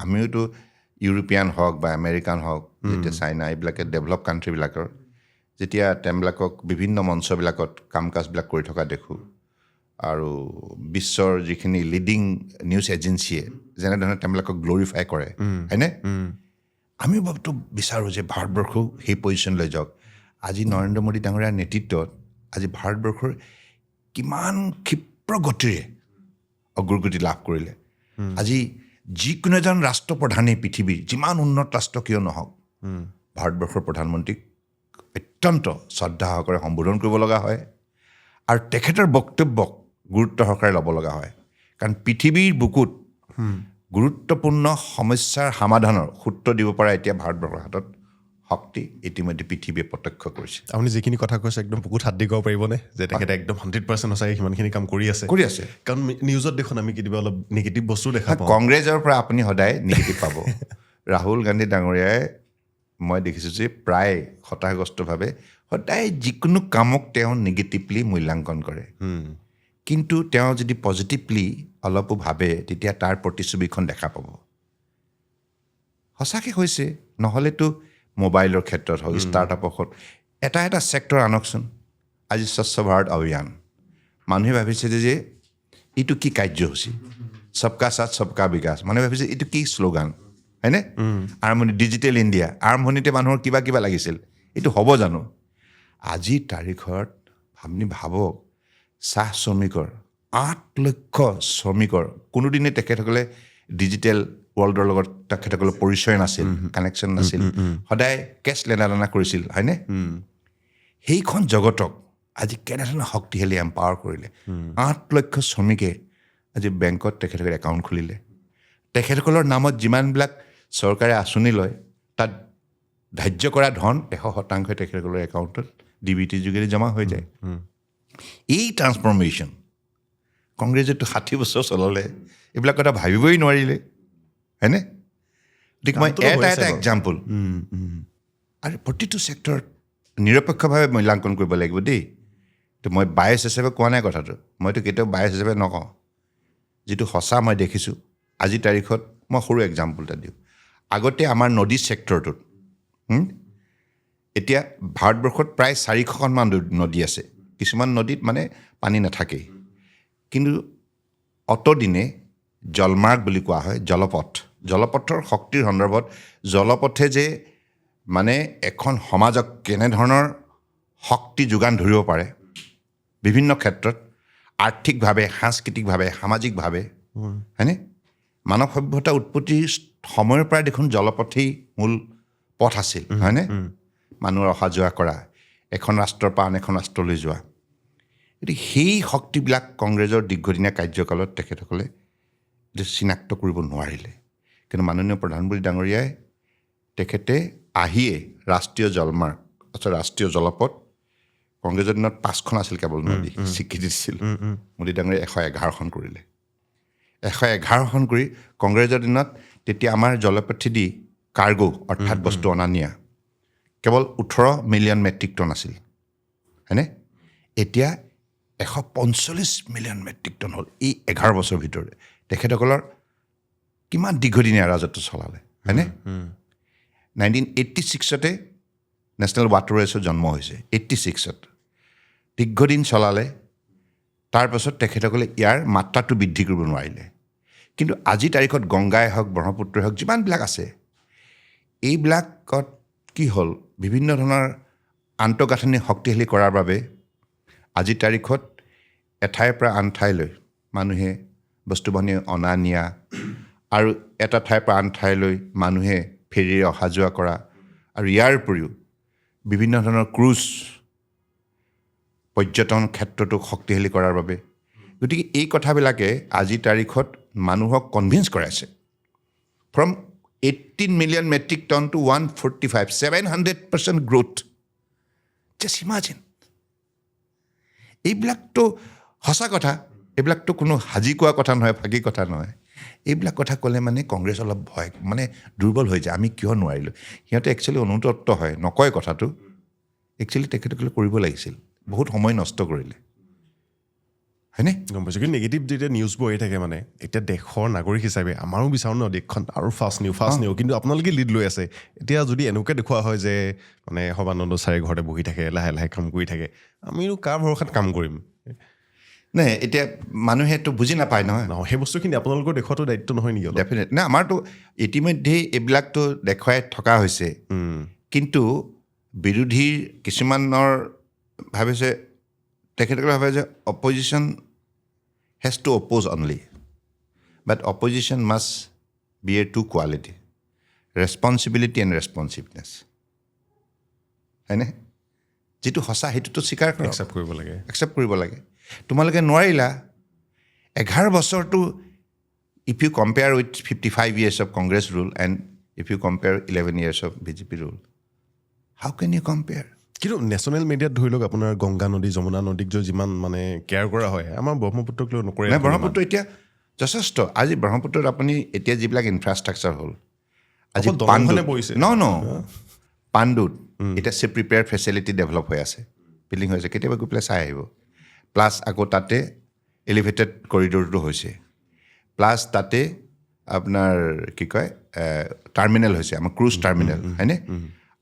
আমিওতো ইউৰোপিয়ান হওক বা আমেৰিকান হওক, যেতিয়া চাইনা এইবিলাকে ডেভেলপ কাণ্ট্ৰিবিলাকৰ যেতিয়া তেওঁবিলাকক বিভিন্ন মঞ্চবিলাকত কাম কাজবিলাক কৰি থকা দেখোঁ, আৰু বিশ্বৰ যিখিনি লিডিং নিউজ এজেঞ্চিয়ে যেনেধৰণে তেওঁবিলাকক গ্ল'ৰিফাই কৰে, হয়নে? আমিও ভাবতো বিচাৰোঁ যে ভাৰতবৰ্ষও সেই পজিশ্যনলৈ যাওক। আজি নৰেন্দ্ৰ মোদী ডাঙৰীয়াৰ নেতৃত্বত আজি ভাৰতবৰ্ষৰ কিমান ক্ষিপ্ৰ গতিৰে অগ্ৰগতি লাভ কৰিলে। আজি যিকোনো এজন ৰাষ্ট্ৰপ্ৰধানেই পৃথিৱীৰ যিমান উন্নত ৰাষ্ট্ৰ কিয় নহওক, ভাৰতবৰ্ষৰ প্ৰধানমন্ত্ৰীক অত্যন্ত শ্ৰদ্ধা সহকাৰে সম্বোধন কৰিব লগা হয় আৰু তেখেতৰ বক্তব্যক গুৰুত্ব সহকাৰে ল'ব লগা হয়। কাৰণ পৃথিৱীৰ বুকুত গুৰুত্বপূৰ্ণ সমস্যাৰ সমাধানৰ সূত্ৰ দিব পৰা এতিয়া ভাৰতবৰ্ষৰ হাতত শক্তি ইতিমধ্যে পৃথিৱীয়ে প্ৰত্যক্ষ কৰিছে। আপুনি যিখিনি কথা কৈছে একদম বুকুত হাত দি ক'ব পাৰিবনে যে তেখেতে একদম 100% সঁচাকৈ সিমানখিনি কাম কৰি আছে? কাৰণ নিউজত দেখোন আমি কেতিয়াবা অলপ নিগেটিভ বস্তু দেখা পাওঁ। কংগ্ৰেছৰ পৰা আপুনি সদায় নিগেটিভ পাব। ৰাহুল গান্ধী ডাঙৰীয়াই মই দেখিছোঁ যে প্ৰায় হতাশাগ্ৰস্তভাৱে সদায় যিকোনো কামক তেওঁ নিগেটিভলি মূল্যাংকন কৰে। কিন্তু তেওঁ যদি পজিটিভলি অলপো ভাবে তেতিয়া তাৰ প্ৰতিচ্ছবিখন দেখা পাব। সঁচাকৈ হৈছে, নহ'লেতো মোবাইলৰ ক্ষেত্ৰত হওক, ষ্টাৰ্টআপৰ হওক, এটা ছেক্টৰ আনকচোন। আজি স্বচ্ছ ভাৰত অভিযান মানুহে ভাবিছে যে এইটো কি কাৰ্যসূচী, সবকা সাথ সবকা বিকাশ, মানুহে ভাবিছে এইটো কি শ্লোগান, হয়নে? আৰম্ভণি ডিজিটেল ইণ্ডিয়া, আৰম্ভণিতে মানুহৰ কিবা লাগিছিল, এইটো হ'ব জানো? আজিৰ তাৰিখত আপুনি ভাবক, চাহ শ্ৰমিকৰ 8 লক্ষ শ্ৰমিকৰ কোনোদিনে তেখেতসকলে ডিজিটেল ৱৰ্ল্ডৰ লগত তেখেতসকলৰ পৰিচয় নাছিল, কানেকশ্যন নাছিল, সদায় কেছ লেনাদেনা কৰিছিল, হয়নে? সেইখন জগতক আজি কেনেধৰণে শক্তিশালী এম্পাৱাৰ কৰিলে। 8 লক্ষ শ্ৰমিকে আজি বেংকত তেখেতসকলে একাউণ্ট খুলিলে। তেখেতসকলৰ নামত যিমানবিলাক চৰকাৰে আঁচনি লয় তাত ধাৰ্য কৰা ধন 100% তেখেতসকলৰ একাউণ্টত DBT যোগেদি জমা হৈ যায়। এই ট্ৰান্সফৰ্মেশ্যন কংগ্ৰেছেতো 60 বছৰ চলালে, এইবিলাক কথা ভাবিবই নোৱাৰিলে, হয়নে? গতিকে মই এটা এক্সাম্পল। আৰু প্ৰতিটো ছেক্টৰত নিৰপেক্ষভাৱে মূল্যাংকন কৰিব লাগিব দেই। তো মই বায়চ হিচাপে কোৱা নাই কথাটো, মইতো কেতিয়াও বায়চ হিচাপে নকওঁ। যিটো সঁচা মই দেখিছোঁ আজিৰ তাৰিখত, মই সৰু এক্সাম্পল এটা দিওঁ। আগতে আমাৰ নদী ছেক্টৰটোত এতিয়া ভাৰতবৰ্ষত প্ৰায় 400খনমান নদী আছে। কিছুমান নদীত মানে পানী নাথাকেই, কিন্তু অতদিনে জলমাৰ্গ বুলি কোৱা হয়, জলপথৰ শক্তিৰ সন্দৰ্ভত জলপথে যে মানে এখন সমাজক কেনেধৰণৰ শক্তি যোগান ধৰিব পাৰে বিভিন্ন ক্ষেত্ৰত, আৰ্থিকভাৱে, সাংস্কৃতিকভাৱে, সামাজিকভাৱে, হয়নে? মানৱ সভ্যতা উৎপত্তিৰ সময়ৰ পৰাই দেখোন জলপথেই মূল পথ আছিল, হয়নে? মানুহৰ অহা যোৱা কৰা, এখন ৰাষ্ট্ৰৰ পৰা আন এখন ৰাষ্ট্ৰলৈ যোৱা। গতিকে সেই শক্তিবিলাক কংগ্ৰেছৰ দীৰ্ঘদিনীয়া কাৰ্যকালত তেখেতসকলে চিনাক্ত কৰিব নোৱাৰিলে। কিন্তু মাননীয় প্ৰধানমন্ত্ৰী ডাঙৰীয়াই তেখেতে আহিয়ে ৰাষ্ট্ৰীয় জলমাৰ্গ অৰ্থাৎ ৰাষ্ট্ৰীয় জলপথ, কংগ্ৰেছৰ দিনত 5খন আছিল কেৱল নদী, স্বীকৃতি দিছিল। মোদী ডাঙৰীয়াই 111খন কৰিলে। 111খন কৰি কংগ্ৰেছৰ দিনত তেতিয়া আমাৰ জলপথেদি কাৰ্গো অৰ্থাৎ বস্তু অনা নিয়া কেৱল 18 মিলিয়ন মেট্ৰিক টন আছিল, হয়নে? এতিয়া 145 মিলিয়ন মেট্ৰিক টন হ'ল এই 11 বছৰৰ ভিতৰতে। তেখেতসকলৰ কিমান দীৰ্ঘদিনীয়া ৰাজত্ব চলালে, হয়নে? 1986তে নেশ্যনেল ৱাটাৰৱেজৰ জন্ম হৈছে, 86ত দীৰ্ঘদিন চলালে। তাৰপাছত তেখেতসকলে ইয়াৰ মাত্ৰাটো বৃদ্ধি কৰিব নোৱাৰিলে। কিন্তু আজিৰ তাৰিখত গংগাই হওক, ব্ৰহ্মপুত্ৰই হওক, যিমানবিলাক আছে এইবিলাকত কি হ'ল বিভিন্ন ধৰণৰ আন্তঃগাঁথনি শক্তিশালী কৰাৰ বাবে আজিৰ তাৰিখত এঠাইৰ পৰা আন ঠাইলৈ মানুহে বস্তু বাহিনী অনা নিয়া আৰু এটা ঠাইৰ পৰা আন ঠাইলৈ মানুহে ফেৰীৰে অহা যোৱা কৰা আৰু ইয়াৰ উপৰিও বিভিন্ন ধৰণৰ ক্ৰুজ পৰ্যটন ক্ষেত্ৰটোক শক্তিশালী কৰাৰ বাবে গতিকে এই কথাবিলাকে আজিৰ তাৰিখত মানুহক কনভিন্স কৰাইছে from 18 million metric ton to 145, 700% growth. Just imagine. এইবিলাকতো সঁচা কথা, এইবিলাকতো কোনো সাজি কোৱা কথা নহয়, ফাগি কথা নহয়। এইবিলাক কথা ক'লে মানে কংগ্ৰেছ অলপ ভয় মানে দুৰ্বল হৈ যায়, আমি কিয় নোৱাৰিলোঁ। সিহঁতে একচুৱেলি অনুতপ্ত হয়, নকয় কথাটো। একচুৱেলি তেখেতসকলে কৰিব লাগিছিল, বহুত সময় নষ্ট কৰিলে, হয়নে? গম পাইছোঁ। কিন্তু নিগেটিভ যেতিয়া নিউজবোৰ আহি থাকে মানে এতিয়া দেশৰ নাগৰিক হিচাপে আমাৰো বিচাৰোঁ ন দেশখন আৰু ফাষ্ট নিউ কিন্তু আপোনালোকে লিড লৈ আছে। এতিয়া যদি এনেকুৱাকৈ দেখুওৱা হয় যে মানে সৰ্বানন্দ ছাৰে ঘৰতে বহি থাকে, লাহে লাহে কাম কৰি থাকে, আমিনো কাৰ ভৰসাত কাম কৰিম? নাই এতিয়া মানুহেতো বুজি নাপায় নহয়। সেই বস্তুখিনি আপোনালোকৰ দেখুৱাটো দায়িত্ব নহয় নেকি? ডেফিনেট নাই, আমাৰতো ইতিমধ্যেই এইবিলাকতো দেখুৱাই থকা হৈছে, কিন্তু বিৰোধীৰ কিছুমানৰ ভাবিছে তেখেতসকলে ভাবে যে opposition has to oppose only, but opposition must be a to quality, responsibility and responsiveness, হয়নে? যিটো সঁচা সেইটোতো স্বীকাৰ কৰক, একচেপ্ট কৰিব লাগে। তোমালোকে নোৱাৰিলা 11 বছৰটো, if you compare with 55 years of Congress rule and if you compare 11 years of BJP rule, how can you compare? কিন্তু নেশ্যনেল মিডিয়াত ধৰি লওক আপোনাৰ গংগা নদী, যমুনা নদীক যিমান মানে কেয়াৰ কৰা হয়, আমাৰ ব্ৰহ্মপুত্ৰক লৈ নকৰে। ব্ৰহ্মপুত্ৰ এতিয়া যথেষ্ট, আজি ব্ৰহ্মপুত্ৰত আপুনি এতিয়া যিবিলাক ইনফ্ৰাষ্ট্ৰাকচাৰ হ'ল, আজি পাণ্ডুত এতিয়া চি প্ৰিপেয়াৰ ফেচিলিটি ডেভেলপ হৈ আছে, বিল্ডিং হৈ আছে, কেতিয়াবা গৈ পেলাই চাই আহিব। প্লাছ আকৌ তাতে এলিভেটেড কৰিডৰটো হৈছে, প্লাছ তাতে আপোনাৰ কি কয় টাৰ্মিনেল হৈছে, আমাৰ ক্ৰুজ টাৰ্মিনেল, হয়নে?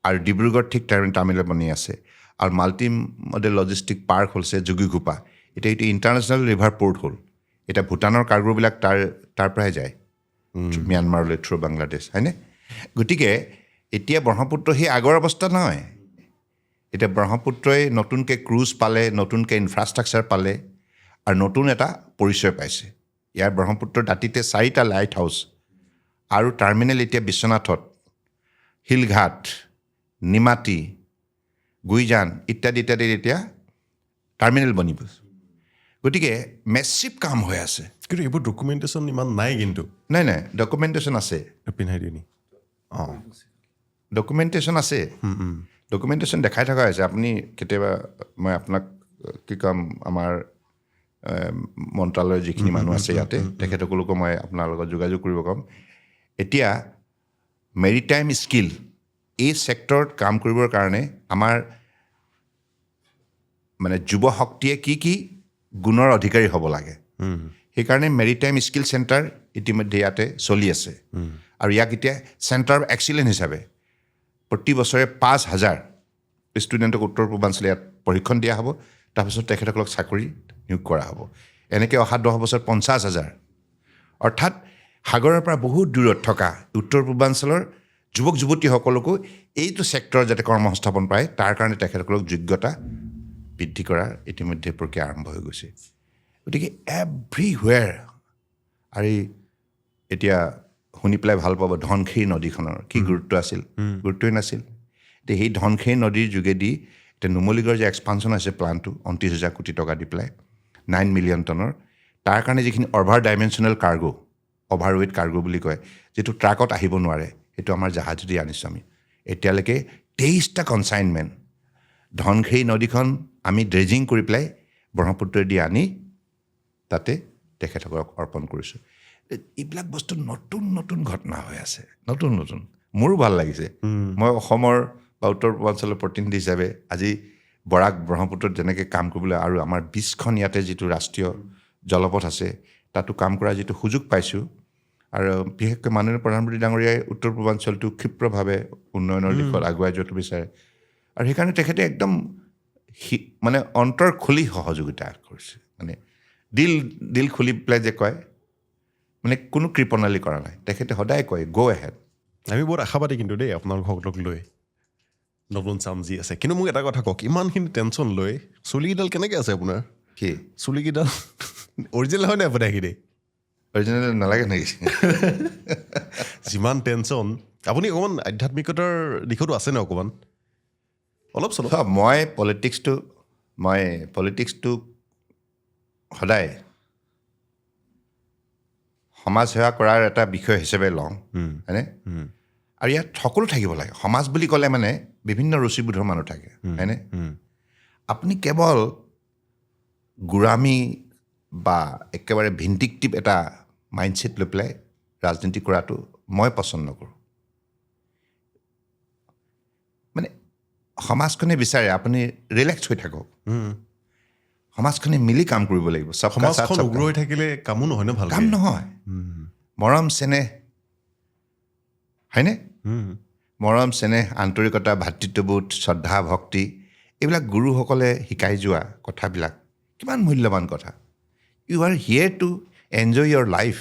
আৰু ডিব্ৰুগড় ঠিক টাৰ্মিনেল বনি আছে, আৰু মাল্টি মডেল লজিষ্টিক পাৰ্ক হৈছে যোগীঘোপা। এতিয়া এইটো ইণ্টাৰনেশ্যনেল ৰিভাৰ পৰ্ট হ'ল, এতিয়া ভূটানৰ কাৰ্গোবিলাক তাৰ পৰাই যায় ম্যানমাৰলৈ থ্ৰু বাংলাদেশ, হয়নে? গতিকে এতিয়া ব্ৰহ্মপুত্ৰ সেই আগৰ অৱস্থা নহয়। এতিয়া ব্ৰহ্মপুত্ৰই নতুনকৈ ক্ৰুজ পালে, নতুনকৈ ইনফ্ৰাষ্ট্ৰাকচাৰ পালে, আৰু নতুন এটা পৰিচয় পাইছে। ইয়াৰ ব্ৰহ্মপুত্ৰৰ দাঁতিতে 4টা লাইট হাউচ আৰু টাৰ্মিনেল এতিয়া বিশ্বনাথত, শিলঘাট, নিমাতী, গুইজান ইত্যাদি ইত্যাদিত এতিয়া টাৰ্মিনেল বনিব। গতিকে মেচিভ কাম হৈ আছে। কিন্তু এইবোৰ ডকুমেণ্টেশ্যন ইমান নাই, কিন্তু নাই ডকুমেণ্টেশ্যন আছে, পিন্ধাই দিওঁ নি? ডকুমেণ্টেশ্যন আছে, ডকুমেণ্টেশ্যন দেখাই থকা হৈছে। আপুনি কেতিয়াবা, মই আপোনাক কি ক'ম, আমাৰ মন্ত্ৰালয়ৰ যিখিনি মানুহ আছে ইয়াতে, তেখেতসকলকো মই আপোনাৰ লগত যোগাযোগ কৰিব ক'ম। এতিয়া মেৰিটাইম স্কিল এই ছেক্টৰত কাম কৰিবৰ কাৰণে আমাৰ মানে যুৱ শক্তিয়ে কি গুণৰ অধিকাৰী হ'ব লাগে, সেইকাৰণে মেৰিটাইম স্কিল চেণ্টাৰ ইতিমধ্যে ইয়াতে চলি আছে। আৰু ইয়াক এতিয়া চেণ্টাৰ অফ এক্সিলেঞ্চ হিচাপে প্ৰতি বছৰে 5,000 ষ্টুডেণ্টক উত্তৰ পূৰ্বাঞ্চল ইয়াত প্ৰশিক্ষণ দিয়া হ'ব, তাৰপিছত তেখেতসকলক চাকৰি নিয়োগ কৰা হ'ব। এনেকৈ অহা 10 বছৰ 50,000, অৰ্থাৎ সাগৰৰ পৰা বহুত দূৰত থকা উত্তৰ পূৰ্বাঞ্চলৰ যুৱক যুৱতীসকলকো এইটো ছেক্টৰত যাতে কৰ্মসংস্থাপন পায়, তাৰ কাৰণে তেখেতসকলক যোগ্যতা বৃদ্ধি কৰাৰ ইতিমধ্যে প্ৰক্ৰিয়া আৰম্ভ হৈ গৈছে। গতিকে এভৰিৱেৰ, আৰু এতিয়া শুনি পেলাই ভাল পাব, ধনশিৰি নদীখনৰ কি গুৰুত্ব আছিল, গুৰুত্বই নাছিল। এতিয়া সেই ধনশিৰি নদীৰ যোগেদি এতিয়া নুমলীগড় যে এক্সপানশ্যন আছে প্লানটো 29,000 কোটি টকা দি পেলাই 9 মিলিয়ন টনৰ, তাৰ কাৰণে যিখিনি over dimensional cargo, over weight cargo বুলি কয়, যিটো ট্ৰাকত আহিব নোৱাৰে, সেইটো আমাৰ জাহাজেদি আনিছোঁ আমি। এতিয়ালৈকে 23টা কনচাইনমেণ্ট ধনশিৰি নদীখন আমি ড্ৰেজিং কৰি পেলাই ব্ৰহ্মপুত্ৰদি আনি তাতে তেখেতসকলক অৰ্পণ কৰিছোঁ। এইবিলাক বস্তু নতুন নতুন ঘটনা হৈ আছে, নতুন নতুন। মোৰো ভাল লাগিছে। মই অসমৰ বা উত্তৰ পূৰ্বাঞ্চলৰ প্ৰতিনিধি হিচাপে আজি বৰাক ব্ৰহ্মপুত্ৰত যেনেকৈ কাম কৰিবলৈ, আৰু আমাৰ 20খন ইয়াতে যিটো ৰাষ্ট্ৰীয় জলপথ আছে তাতো কাম কৰাৰ যিটো সুযোগ পাইছোঁ, আৰু বিশেষকৈ মাননীয় প্ৰধানমন্ত্ৰী ডাঙৰীয়াই উত্তৰ পূৰ্বাঞ্চলটো ক্ষিপ্ৰভাৱে উন্নয়নৰ দিশত আগুৱাই যোৱাটো বিচাৰে, আৰু সেইকাৰণে তেখেতে একদম মানে অন্তৰ খুলি সহযোগিতা কৰিছে, মানে দিল খুলি পেলাই যে কয়, মানে কোনো কৃপণালি কৰা নাই। তেখেতে সদায় কয় গ' এহেড। আমি বহুত আশাবাদী কিন্তু দেই আপোনালোকসকলক লৈ। নতুন চাম যি আছে কিন্তু মোক এটা কথা কওক ইমানখিনি টেনশ্যন লৈ চুলিকেইডাল কেনেকৈ আছে আপোনাৰ কি চুলিকেইডাল অৰিজিনেল হয় নাই আপোনাৰ এইখিনি অৰিজিনেল নালাগে নেকি যিমান টেনশ্যন আপুনি অকণমান আধ্যাত্মিকতাৰ দিশতো আছে নে অকণমান অলপ চলপ মই পলিটিক্সটো সদায় সমাজ সেৱা কৰাৰ এটা বিষয় হিচাপে লওঁ হয়নে আৰু ইয়াত সকলো থাকিব লাগে সমাজ বুলি ক'লে মানে বিভিন্ন ৰুচিবোধৰ মানুহ থাকে হয়নে আপুনি কেৱল গোড়ামী বা একেবাৰে ভিণ্ডিকটিভ এটা মাইণ্ডছেট লৈ পেলাই ৰাজনীতি কৰাটো মই পচন্দ নকৰোঁ মানে সমাজখনে বিচাৰে আপুনি ৰিলেক্স হৈ থাকক সমাজখনে মিলি কাম কৰিব লাগিব সমাজখন উগ্ৰ হৈ থাকিলে কামো নহয় ন ভাল কাম নহয় মৰম চেনেহ হয়নে মৰম চেনেহ আন্তৰিকতা ভাতৃত্ববোধ শ্ৰদ্ধা ভক্তি এইবিলাক গুৰুসকলে শিকাই যোৱা কথাবিলাক কিমান মূল্যৱান কথা you are here to enjoy your life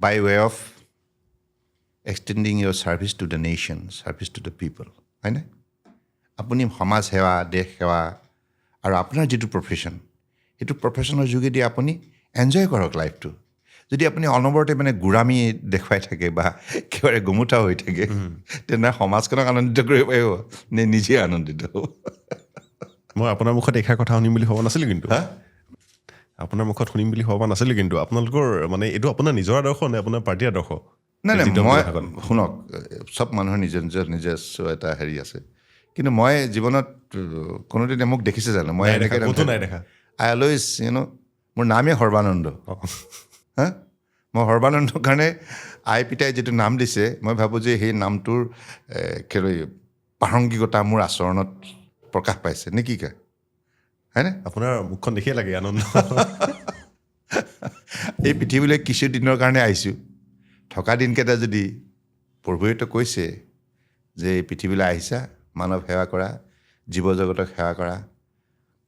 by way of extending your service to the nation service to the people হয়নে আপুনি সমাজ সেৱা দেশ সেৱা আৰু আপোনাৰ যিটো প্ৰফেশ্যন সেইটো প্ৰফেশ্যনৰ যোগেদি আপুনি এনজয় কৰক লাইফটো যদি আপুনি অনবৰতে মানে গোড়ামী দেখুৱাই থাকে বা একেবাৰে গুমুঠা হৈ থাকে তেনে সমাজখনক আনন্দিত কৰিব পাৰিব নে নিজে আনন্দিত হ'ব মই আপোনাৰ মুখত এষাৰ কথা শুনিম বুলি ভবা নাছিলোঁ কিন্তু আপোনাৰ মুখত শুনিম বুলি ভবা নাছিলোঁ কিন্তু আপোনালোকৰ মানে এইটো আপোনাৰ নিজৰ আদৰ্শ নে আপোনাৰ পাৰ্টীৰ আদৰ্শ নাই মই শুনক চব মানুহৰ নিজস্ব এটা হেৰি আছে কিন্তু মই জীৱনত কোনোদিনে মোক দেখিছে জানো মই নাই দেখা আই অলৱেজ মোৰ নামেই সৰ্বানন্দ হা মই সৰ্বানন্দৰ কাৰণে আই পিতাই যিটো নাম দিছে মই ভাবোঁ যে সেই নামটোৰ প্ৰাসংগিকতা মোৰ আচৰণত প্ৰকাশ পাইছে নে কি কয় হয়নে আপোনাৰ মুখখন দেখিয়ে লাগে আনন্দ এই পৃথিৱীলৈ কিছুদিনৰ কাৰণে আহিছোঁ থকা দিনকেইটা যদি প্ৰভুৱেতো কৈছে যে এই পৃথিৱীলৈ আহিছা মানৱ সেৱা কৰা জীৱ জগতক সেৱা কৰা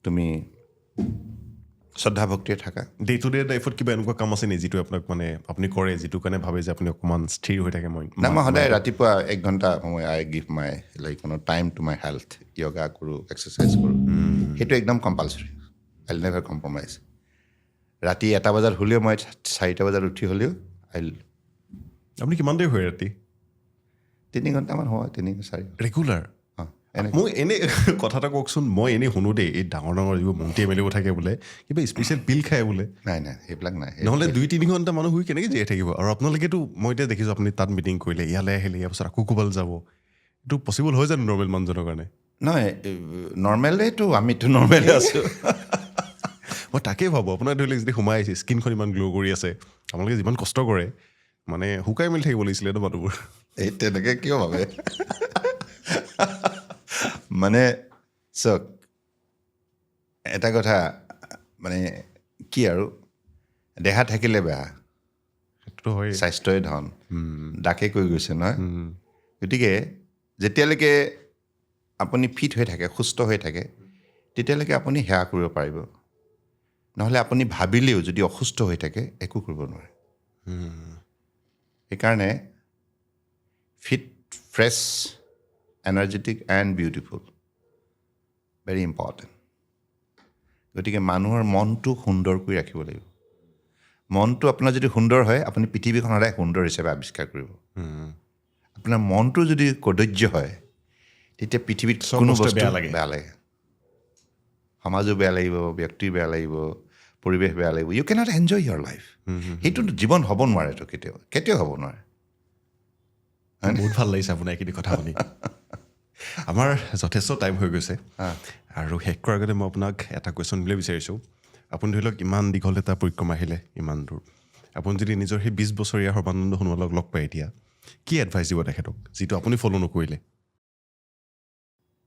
তুমি শ্ৰদ্ধা ভক্তিৰে থাকা ডে টু ডে লাইফত কিবা এনেকুৱা কাম আছে নেকি যিটো আপোনাক মানে আপুনি কৰে যিটো কাৰণে ভাবে যে আপুনি অকণমান স্থিৰ হৈ থাকে মই সদায় ৰাতিপুৱা 1 ঘণ্টা সময় I give my time to my health yoga কৰোঁ এক্সাৰচাইজ কৰোঁ সেইটো একদম compulsory I will never compromise ৰাতি 1 বজাত হ'লেও মই 4টা বজাত উঠি হ'লেও আপুনি কিমান দেৰি হয় ৰাতি 3 ঘণ্টামান হয় 3-4 ৰেগুলাৰ মই এনেই কথা এটা কওকচোন মই এনেই শুনো দেই এই ডাঙৰ যিবোৰ মন্ত্ৰী এম এল এ থাকে বোলে কিবা স্পেচিয়েল পিল খায় বোলে নাই সেইবিলাক নাই নহ'লে 2-3 ঘণ্টা মানুহ শুই কেনেকৈ জীয়াই থাকিব আৰু আপোনালোকেতো মই এতিয়া দেখিছোঁ আপুনি তাত মিটিং কৰিলে ইয়ালৈ আহিলে ইয়াৰ পাছত আকৌ ক'ৰবালৈ যাব এইটো পচিবল হয় জানো নৰ্মেল মানুহজনৰ কাৰণে নহয় নৰ্মেলেতো আমিতো নৰ্মেলে আছোঁ মই তাকেই ভাবোঁ আপোনাৰ ধৰি লওক যদি সোমাই আহিছে স্কিনখন ইমান গ্ল' কৰি আছে আপোনালোকে যিমান কষ্ট কৰে মানে শুকাই মেলি থাকিব লাগিছিলে ন মানুহবোৰ এই তেনেকৈ কিয় ভাবে মানে চাওক এটা কথা মানে কি আৰু দেহা থাকিলে বেয়া সেইটোতো হয় স্বাস্থ্যই ধন ডাকে কৈ গৈছে নহয় গতিকে যেতিয়ালৈকে আপুনি ফিট হৈ থাকে সুস্থ হৈ থাকে তেতিয়ালৈকে আপুনি সেৱা কৰিব পাৰিব নহ'লে আপুনি ভাবিলেও যদি অসুস্থ হৈ থাকে একো কৰিব নোৱাৰে সেইকাৰণে fit fresh energetic and beautiful very important গতিকে মানুহৰ মনটো সুন্দৰ কৰি ৰাখিব লাগিব মনটো আপোনাৰ যদি সুন্দৰ হয় আপুনি পৃথিৱীখন সদায় সুন্দৰ হিচাপে আৱিষ্কাৰ কৰিব আপোনাৰ মনটো যদি কদৰ্য হয় তেতিয়া পৃথিৱীত কোনো বস্তু বেয়া লাগে সমাজো বেয়া লাগিব ব্যক্তিৰ বেয়া লাগিব পৰিৱেশ বেয়া লাগিব you cannot enjoy your life সেইটো জীৱন হ'ব নোৱাৰেতো কেতিয়াও হ'ব নোৱাৰে বহুত ভাল লাগিছে আপোনাৰ এইখিনি কথা শুনি আমাৰ যথেষ্ট টাইম হৈ গৈছে আৰু শেষ কৰাৰ আগতে মই আপোনাক এটা কুৱেশ্যন দিবলৈ বিচাৰিছোঁ আপুনি ধৰি লওক ইমান দীঘল এটা পৰিক্ৰমা আহিলে ইমান দূৰ আপুনি যদি নিজৰ সেই 20 বছৰীয়া সৰ্বানন্দ সোণোৱালক লগ পায় এতিয়া কি এডভাইচ দিব তেখেতক যিটো আপুনি ফ'ল' নকৰিলে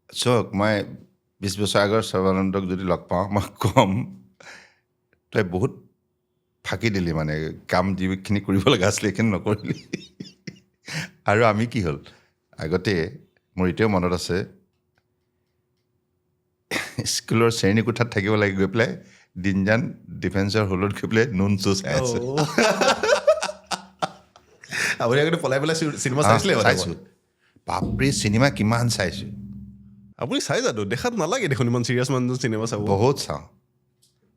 চাওক মই 20 বছৰ আগৰ সৰ্বানন্দক যদি লগ পাওঁ মই ক'ম তই বহুত ফাঁকি দিলি মানে কাম যিখিনি কৰিব লগা আছিলে সেইখিনি নকৰিলি আৰু আমি কি হ'ল আগতে মোৰ এতিয়াও মনত আছে স্কুলৰ শ্ৰেণী কোঠাত থাকিব লাগে গৈ পেলাই দিনজান ডিফেন্সৰ হলত গৈ পেলাই নুন চু চাই আছোঁ আপুনি আগতে পলাই পেলাই চিনেমা চাইছিলে চাইছোঁ বাপৰে চিনেমা কিমান চাইছোঁ আপুনি চাই জানো দেখাত নালাগে দেখোন ইমান চিৰিয়াছ মানুহজন চিনেমা চাব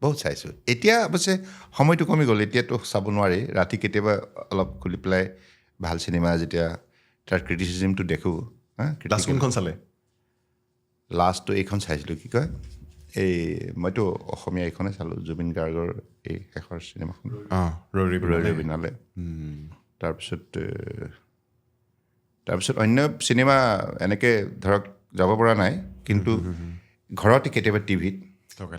বহুত চাইছোঁ এতিয়া অৱশ্যে সময়টো কমি গ'ল এতিয়াতো চাব নোৱাৰি ৰাতি কেতিয়াবা অলপ খুলি পেলাই ভাল চিনেমা যেতিয়া তাৰ ক্ৰিটিচিজিমটো দেখোঁ লাষ্ট কোনখন চালে লাষ্টটো এইখন চাইছিলোঁ কি কয় এই মইতো অসমীয়া এইখনে চালোঁ জুবিন গাৰ্গৰ এই শেষৰ চিনেমাখন ৰৈ বিনালে তাৰপিছত অন্য চিনেমা এনেকৈ ধৰক যাব পৰা নাই কিন্তু ঘৰতে কেতিয়াবা টিভিত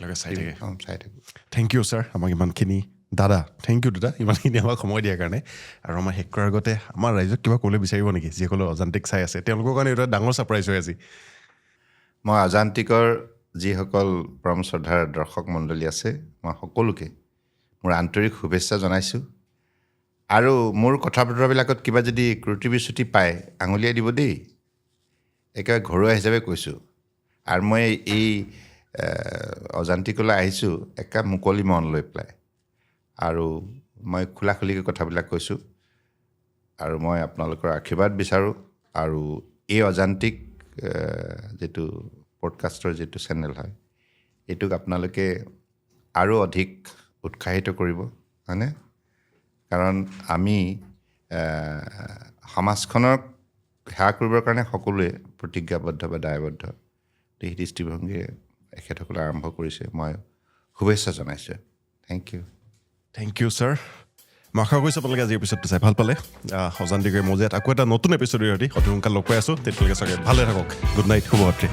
লগে চাই থাকে চাই থাকোঁ থেংক ইউ ছাৰ আমাক ইমানখিনি দাদা থেংক ইউ দাদা ইমানখিনি আমাক সময় দিয়াৰ কাৰণে আৰু আমাৰ শেষ কৰাৰ আগতে আমাৰ ৰাইজক কিবা ক'বলৈ বিচাৰিব নেকি যিসকলে অজান্তিক চাই আছে তেওঁলোকৰ কাৰণে এটা ডাঙৰ ছাৰপ্ৰাইজ হয় আজি মই অজান্তিকৰ যিসকল পৰম শ্ৰদ্ধাৰ দৰ্শক মণ্ডলী আছে মই সকলোকে মোৰ আন্তৰিক শুভেচ্ছা জনাইছোঁ আৰু মোৰ কথা বতৰাবিলাকত কিবা যদি ত্ৰুটি বিচ্যুতি পায় আঙুলিয়াই দিব দেই একেবাৰে ঘৰুৱা হিচাপে কৈছোঁ আৰু মই এই অজান্তিকলৈ আহিছোঁ একেবাৰে মুকলি মন লৈ পেলাই আৰু মই খোলা খুলিকৈ কথাবিলাক কৈছোঁ আৰু মই আপোনালোকৰ আশীৰ্বাদ বিচাৰোঁ আৰু এই অজান্তিক যিটো পডকাষ্টৰ যিটো চেনেল হয় এইটোক আপোনালোকে আৰু অধিক উৎসাহিত কৰিব হয়নে কাৰণ আমি সমাজখনক সেৱা কৰিবৰ কাৰণে সকলোৱে প্ৰতিজ্ঞাবদ্ধ বা দায়বদ্ধ সেই দৃষ্টিভংগীৰে এখেতসকলে আৰম্ভ কৰিছে মই শুভেচ্ছা জনাইছোঁ থেংক ইউ ছাৰ মই আশা কৰিছোঁ আপোনালোকে আজি এপিছডটো চাই ভাল পালে অজান্তিকে মজিয়াত আকৌ এটা নতুন এপিছডৰ সৈতে অতি সোনকালে লগ পাই আছোঁ তেতিয়ালৈকে চাগে ভালে থাকক গুড নাইট শুভৰাত্ৰি